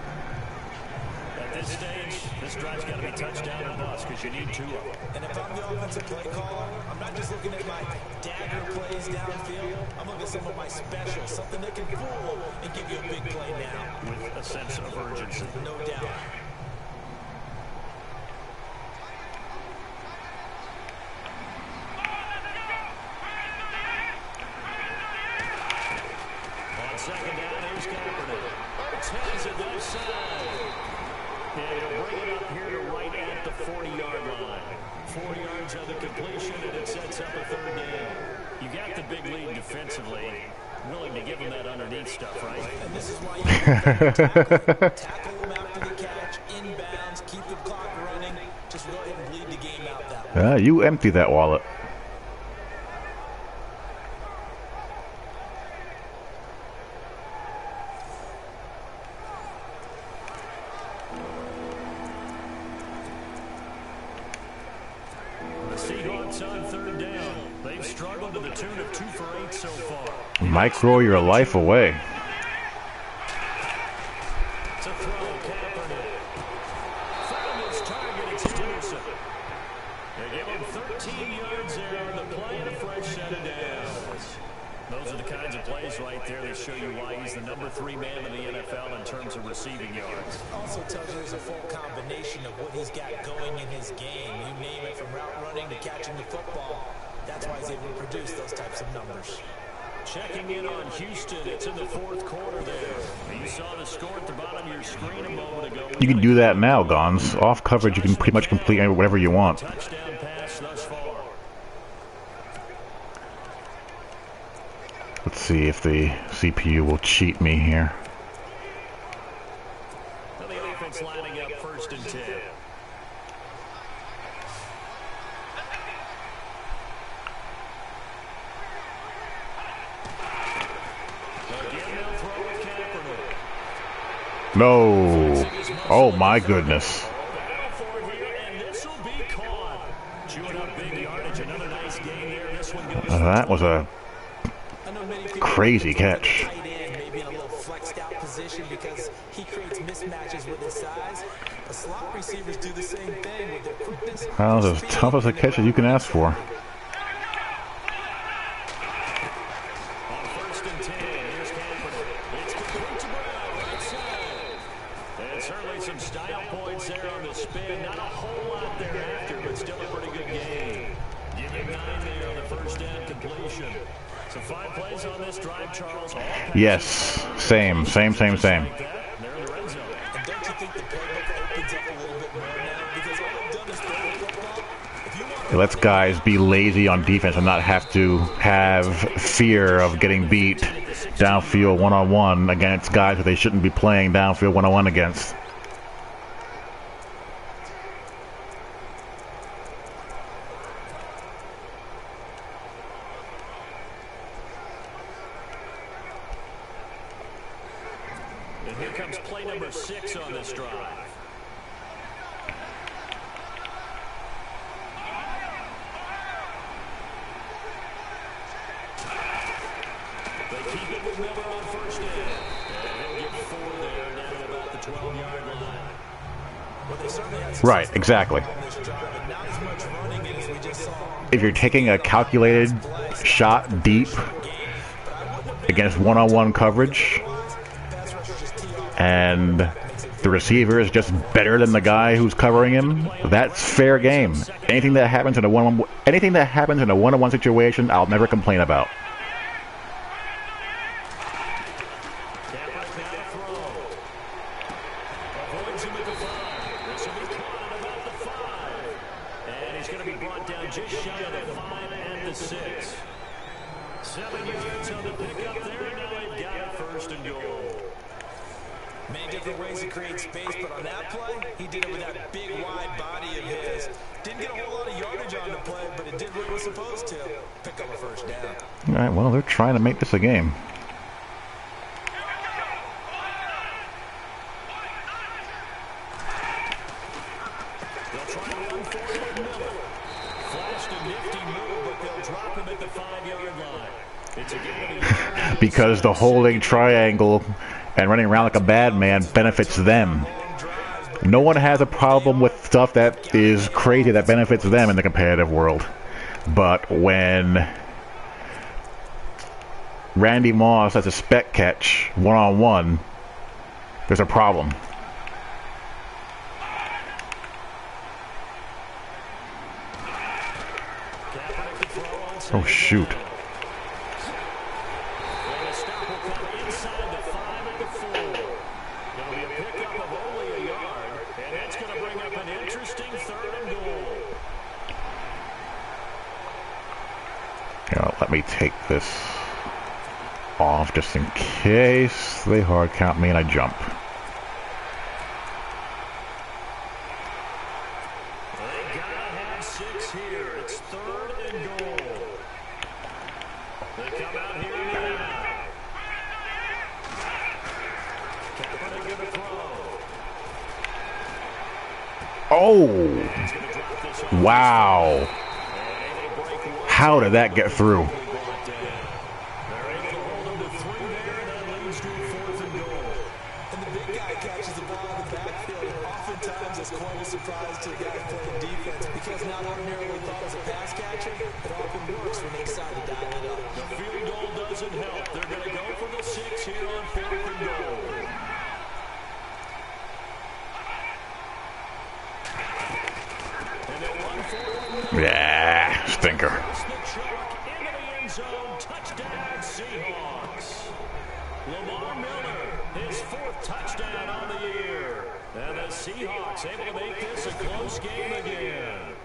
At this stage, this drive's got to be touchdown or bust because you need 2 of them. And if I'm the offensive play caller, I'm not just looking at my dagger plays downfield. I'm looking at some of my specials, something that can fool and give you a big play now. With a sense of urgency. No doubt. On second down, here's Kaepernick. Tens it left side. And he'll bring it up here to right at the 40-yard line. 4 yards on the completion, and it sets up a 3rd down. You got the big lead defensively. Willing to give him that underneath stuff, right? And this is why you tackle him after the catch, inbounds, keep the clock running. Just go ahead and bleed the game out that way. You empty that wallet. Struggled to the tune of 2 for 8 so far. Might throw your life away. To throw, Kaepernick. Found his target, it's Henderson. They give him 13 yards there on the play and a fresh set of downs. Those are the kinds of plays right there that show you why he's the number 3 man in the NFL in terms of receiving yards. Also tells you there's a full combination of what he's got going in his game. You name it, from route running to catching the football. That's why he's able to produce those types of numbers. Checking in on Houston. It's in the 4th quarter there. You saw the score at the bottom of your screen a moment ago. You can do that now, Gons. Off coverage, you can pretty much complete whatever you want. Touchdown pass thus far. Let's see if the CPU will cheat me here. Well, the offense lining up 1st and 10. No. Oh, my goodness. That was a crazy catch. Maybe in a little flexed out position because he creates mismatches with his size. The slot receivers do the same thing with their quickness. That was as tough as a catch as you can ask for. Yes, same. And don't you think the playbook opens up a little bit more now? Because all they've done is throw the football. It lets guys be lazy on defense and not have to have fear of getting beat downfield one-on-one against guys that they shouldn't be playing downfield one-on-one against. And here comes play number 6 on this drive. They keep it with Miller on 1st down. And he'll get 4 there down at about the 12-yard line. Well, they certainly had Right, exactly. not as much running as we just saw. If you're taking a calculated shot deep against one-on-one coverage and the receiver is just better than the guy who's covering him, that's fair game. Anything that happens in a one-on-one situation, I'll never complain about. going to be brought down just shy of the 5 and the 6. 7 yards on the pickup there, and now they've got it first and goal. Many different ways to create space, but on that play, he did it with that big, wide body of his. Didn't get a whole lot of yardage on the play, but it did what it was supposed to. Pick up a first down. All right, well, they're trying to make this a game. They'll try to run forward with Miller. Flashed a nifty move, but they'll drop him at the 5-yard line. It's a game of the yard. Because the holding triangle and running around like a bad man benefits them. No one has a problem with stuff that is crazy that benefits them in the competitive world. But when Randy Moss has a spec catch one-on-one, there's a problem. Oh, shoot. Let me take this off just in case they hard count me and I jump. They gotta have 6 here. It's 3rd and goal. They come out here now. Kaepernick gonna throw. Oh! Wow! How did that get through? Yeah, stinker. Lamar Miller, his 4th touchdown on the year. And the Seahawks able to make this a close game again.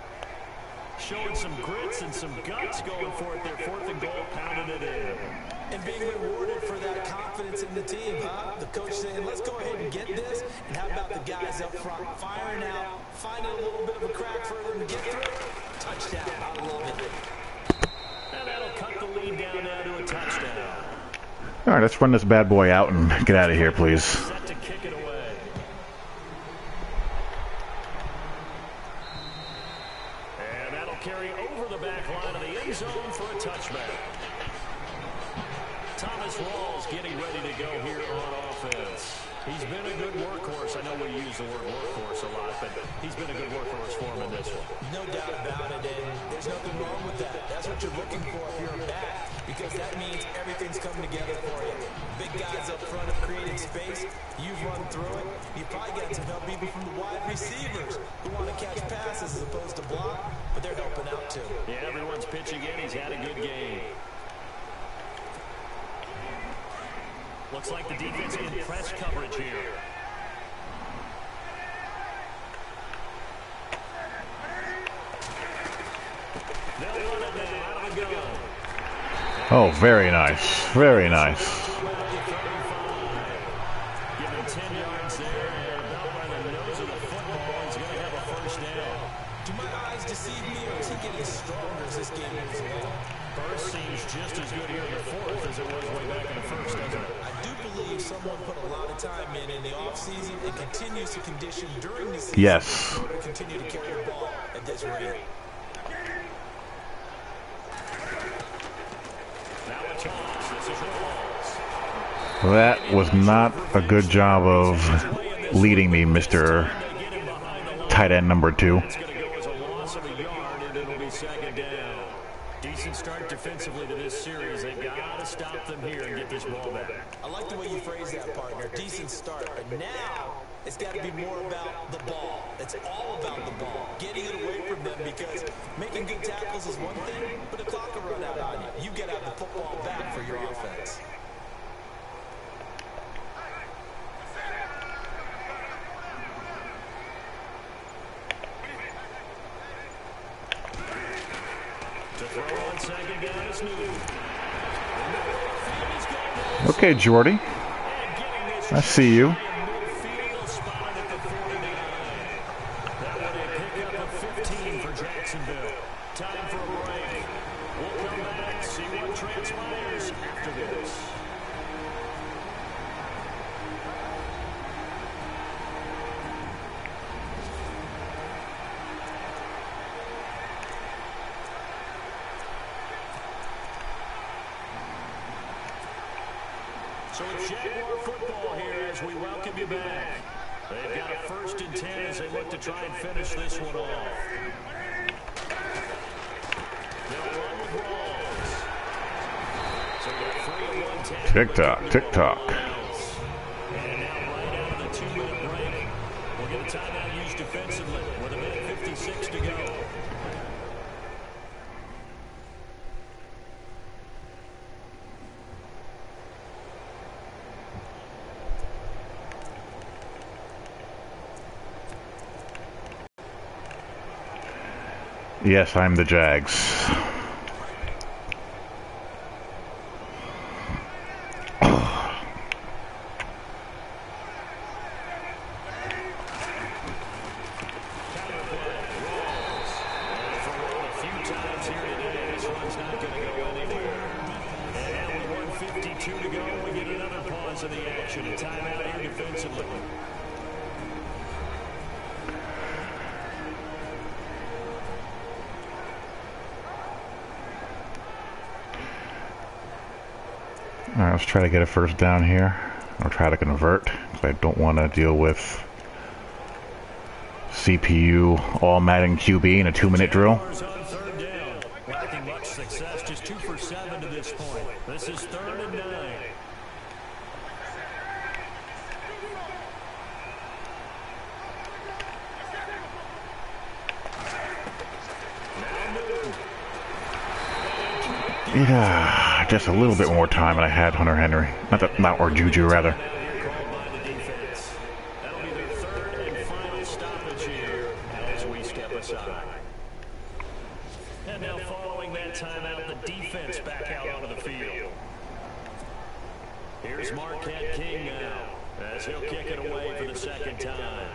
Showing some grits and some guts going for it. Their 4th and goal, pounding it in. And being rewarded for that confidence in the team, huh? The coach saying, let's go ahead and get this. And how about the guys up front firing out, finding a little bit of a crack for them to get through? Touchdown. I love it. And that'll cut the lead down now to a touchdown. All right, let's run this bad boy out and get out of here, please. Set to kick it away. And that'll carry over the back line of the end zone for a touchback. Thomas Rawls getting ready to go here on offense. He's been a good workhorse. I know we use the word workhorse a lot, but he's been a good workhorse for him in this one. No doubt about it, and there's nothing wrong with that. That's what you're looking for if you're a back, because that means everything's coming together for you. Big guys up front have created space. You've run through it. You've probably got some help even from the wide receivers who want to catch passes as opposed to block, but they're helping out too. Yeah, everyone's pitching in. He's had a good game. Looks like the defense in press coverage here. They'll run it now out of the gun. Oh, very nice. Very nice. Give him 10 yards there, and about by the nose of the football, he's going to have a first down. Do my eyes deceive me, or is he getting stronger as this game moves along? Burst seems just as good here in the 4th as it was way back in the 1st, doesn't it? I do believe someone put a lot of time in the offseason and continues to condition during the season. Yes. In order to continue to carry the ball at this rate. Now a toss. This is Rawls. That was not a good job of leading me, Mr. Tight end number 2. It's going to go as a loss of a yard, and it'll be 2nd down. Decent start defensively to this series. They've got to stop them here and get this ball back. I like the way you phrase that, partner. Decent start. But now it's got to be more about the ball. It's all about the ball. Getting it away from them, because making good tackles is one thing, but the clock will run out on you. You get out the football back for your offense. throw on second down is Newton. Okay, Jordy. I see you. Midfield spotted at the 49. That would a pickup of 15 for Jacksonville. Time for a break. We'll come back, see what transpires after this. So it's Jaguar football here as we welcome you back. They've got a 1st and 10 as they look to try and finish this one off. They'll run with Rawls. So they're 3 and 1 Tick-tock, tick-tock. And now right out of the 2-minute break, we'll get a timeout used defensively with 1:56 to go. Yes, I'm the Jags. Alright, let's try to get a 1st down here. Or try to convert, because I don't want to deal with CPU all Madden QB in a 2-minute drill. On 3rd down. Lacking much success, just 2 for 7 to this point. This is 3rd and 9. Yeah, just a little bit more time and I had Hunter Henry. Not or Juju, rather. That'll be their 3rd and final stoppage here as we step aside. And now following that timeout, the defense back out onto the field. Here's Marquette King now as he'll kick it away for the 2nd time.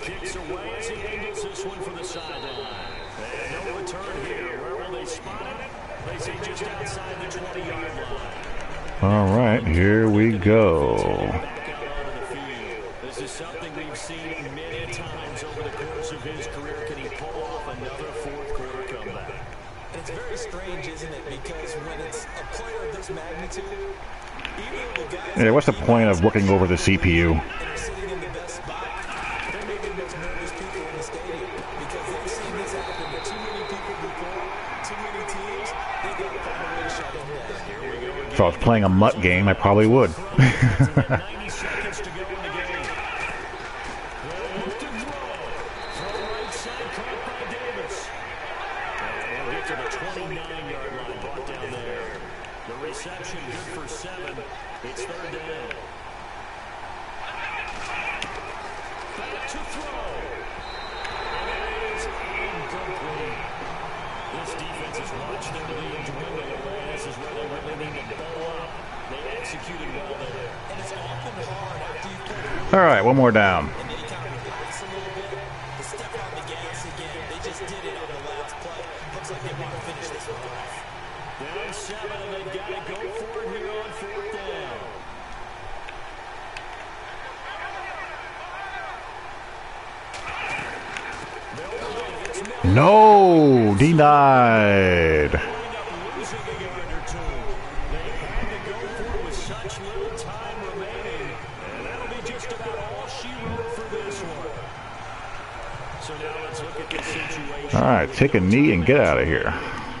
Kicks away as he angles this one for the sideline. And no return here. Where will they spot it? They say just outside the 20-yard line. All right, here we go. Back out onto the field. This is something we've seen many times over the course of his career. Can he pull off another 4th quarter comeback? And it's very strange, isn't it? Because when it's a player of this magnitude, even the guys... Yeah, what's the point of working over the CPU? sitting in the best spot, they're maybe the most nervous people in the stadium because they've seen this happen to too many people before, too many teams. They got to find a way to shut them down. Here we go again. If I was playing a mutt game, I probably would. 90 seconds to go in the game. They'll look to throw. Throw right side, caught by Davis. And we'll get to the 29-yard line, brought down there. The reception good for 7. It's 3rd down. Back to throw. And it is incomplete. This defense has watched their lead dwindle away. This is where they really need to bow up. They executed well there. And it's often hard after you've played All right, one more down. and then you kind of relax a little bit to step on the gas again. They just did it on the last play. Looks like they want to finish this one off. Down 7, and they've got to go for it here on 4th down. No, denied. Losing a yard or 2. They had to go for it with such little time remaining, and that'll be just about all she wrote for this one. So now let's look at this situation. All right, take a knee and get out of here.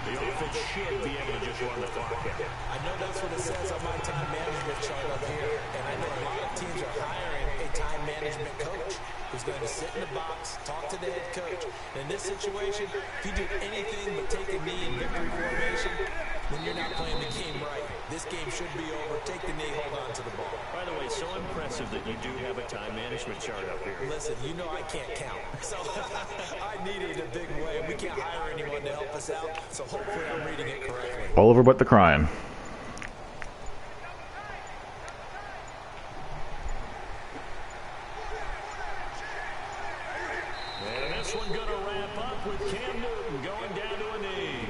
The offense should be able to just run the clock out. I know that's what it says on my time management chart up here, and I know a lot of teams are hiring a time management coach who's going to sit in the box, talk to the head coach. And in this situation, if you do anything but take a knee in victory formation, when you're not playing the game right. This game should be over. Take the knee, hold on to the ball. By the way, so impressive that you do have a time management chart up here. Listen, you know I can't count. So I need it in a big way. We can't hire anyone to help us out, so hopefully I'm reading it correctly. All over but the crying. And this one going to wrap up with Cam Newton going down to a knee.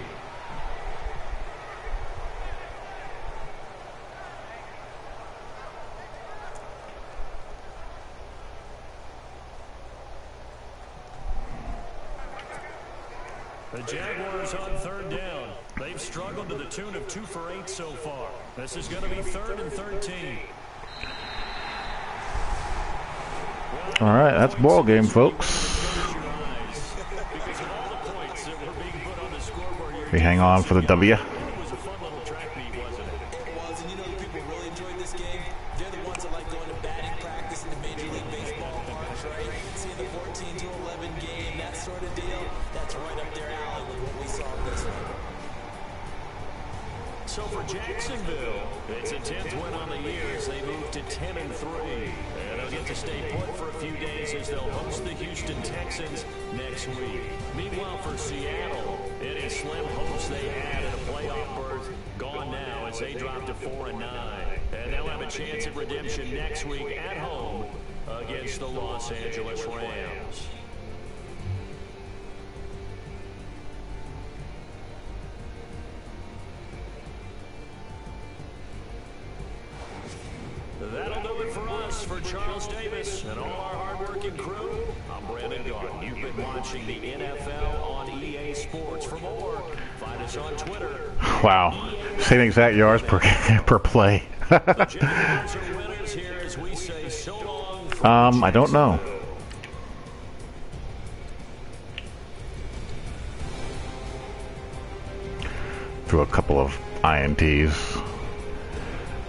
The Jaguars on third down. They've struggled to the tune of 2 for 8 so far. This is going to be 3rd and 13. All right, that's ball game, folks. We hang on for the W. It was, and you know the people really enjoyed this game? They're the ones that like going to batting practice in the Major League Baseball parks, right? Seeing the 14-11 game, that sort of deal, that's right up their alley with what we saw in this one. So for Jacksonville, it's a 10th win on the year as they move to 10-3. And they'll get to stay put for a few days as they'll host the Houston Texans next week. Meanwhile, for Seattle, any slim hopes they had at a playoff berth gone now as they drop to 4-9. And they'll have a chance at redemption next week at home against the Los Angeles Rams. That'll do it for us. For Charles Davis and all our hard-working crew, I'm Brandon Garden. You've been watching the NFL on EA Sports. For more, find us on Twitter. Wow, same exact yards per per play. The Jaguars are winners here as we say so long. I don't know. Threw a couple of INTs.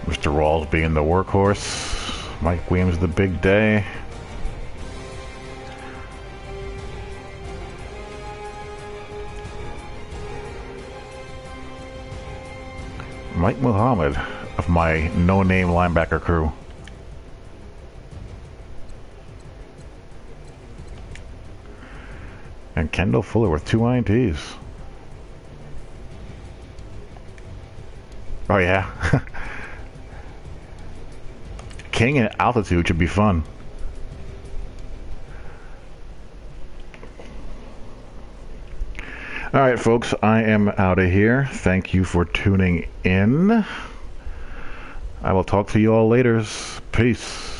Mr. Rawls being the workhorse. Mike Williams the big day. Mike Muhammad of my no-name linebacker crew. And Kendall Fuller with 2 INTs. Oh yeah. King and altitude should be fun. All right, folks, I am out of here. Thank you for tuning in. I will talk to you all later. Peace.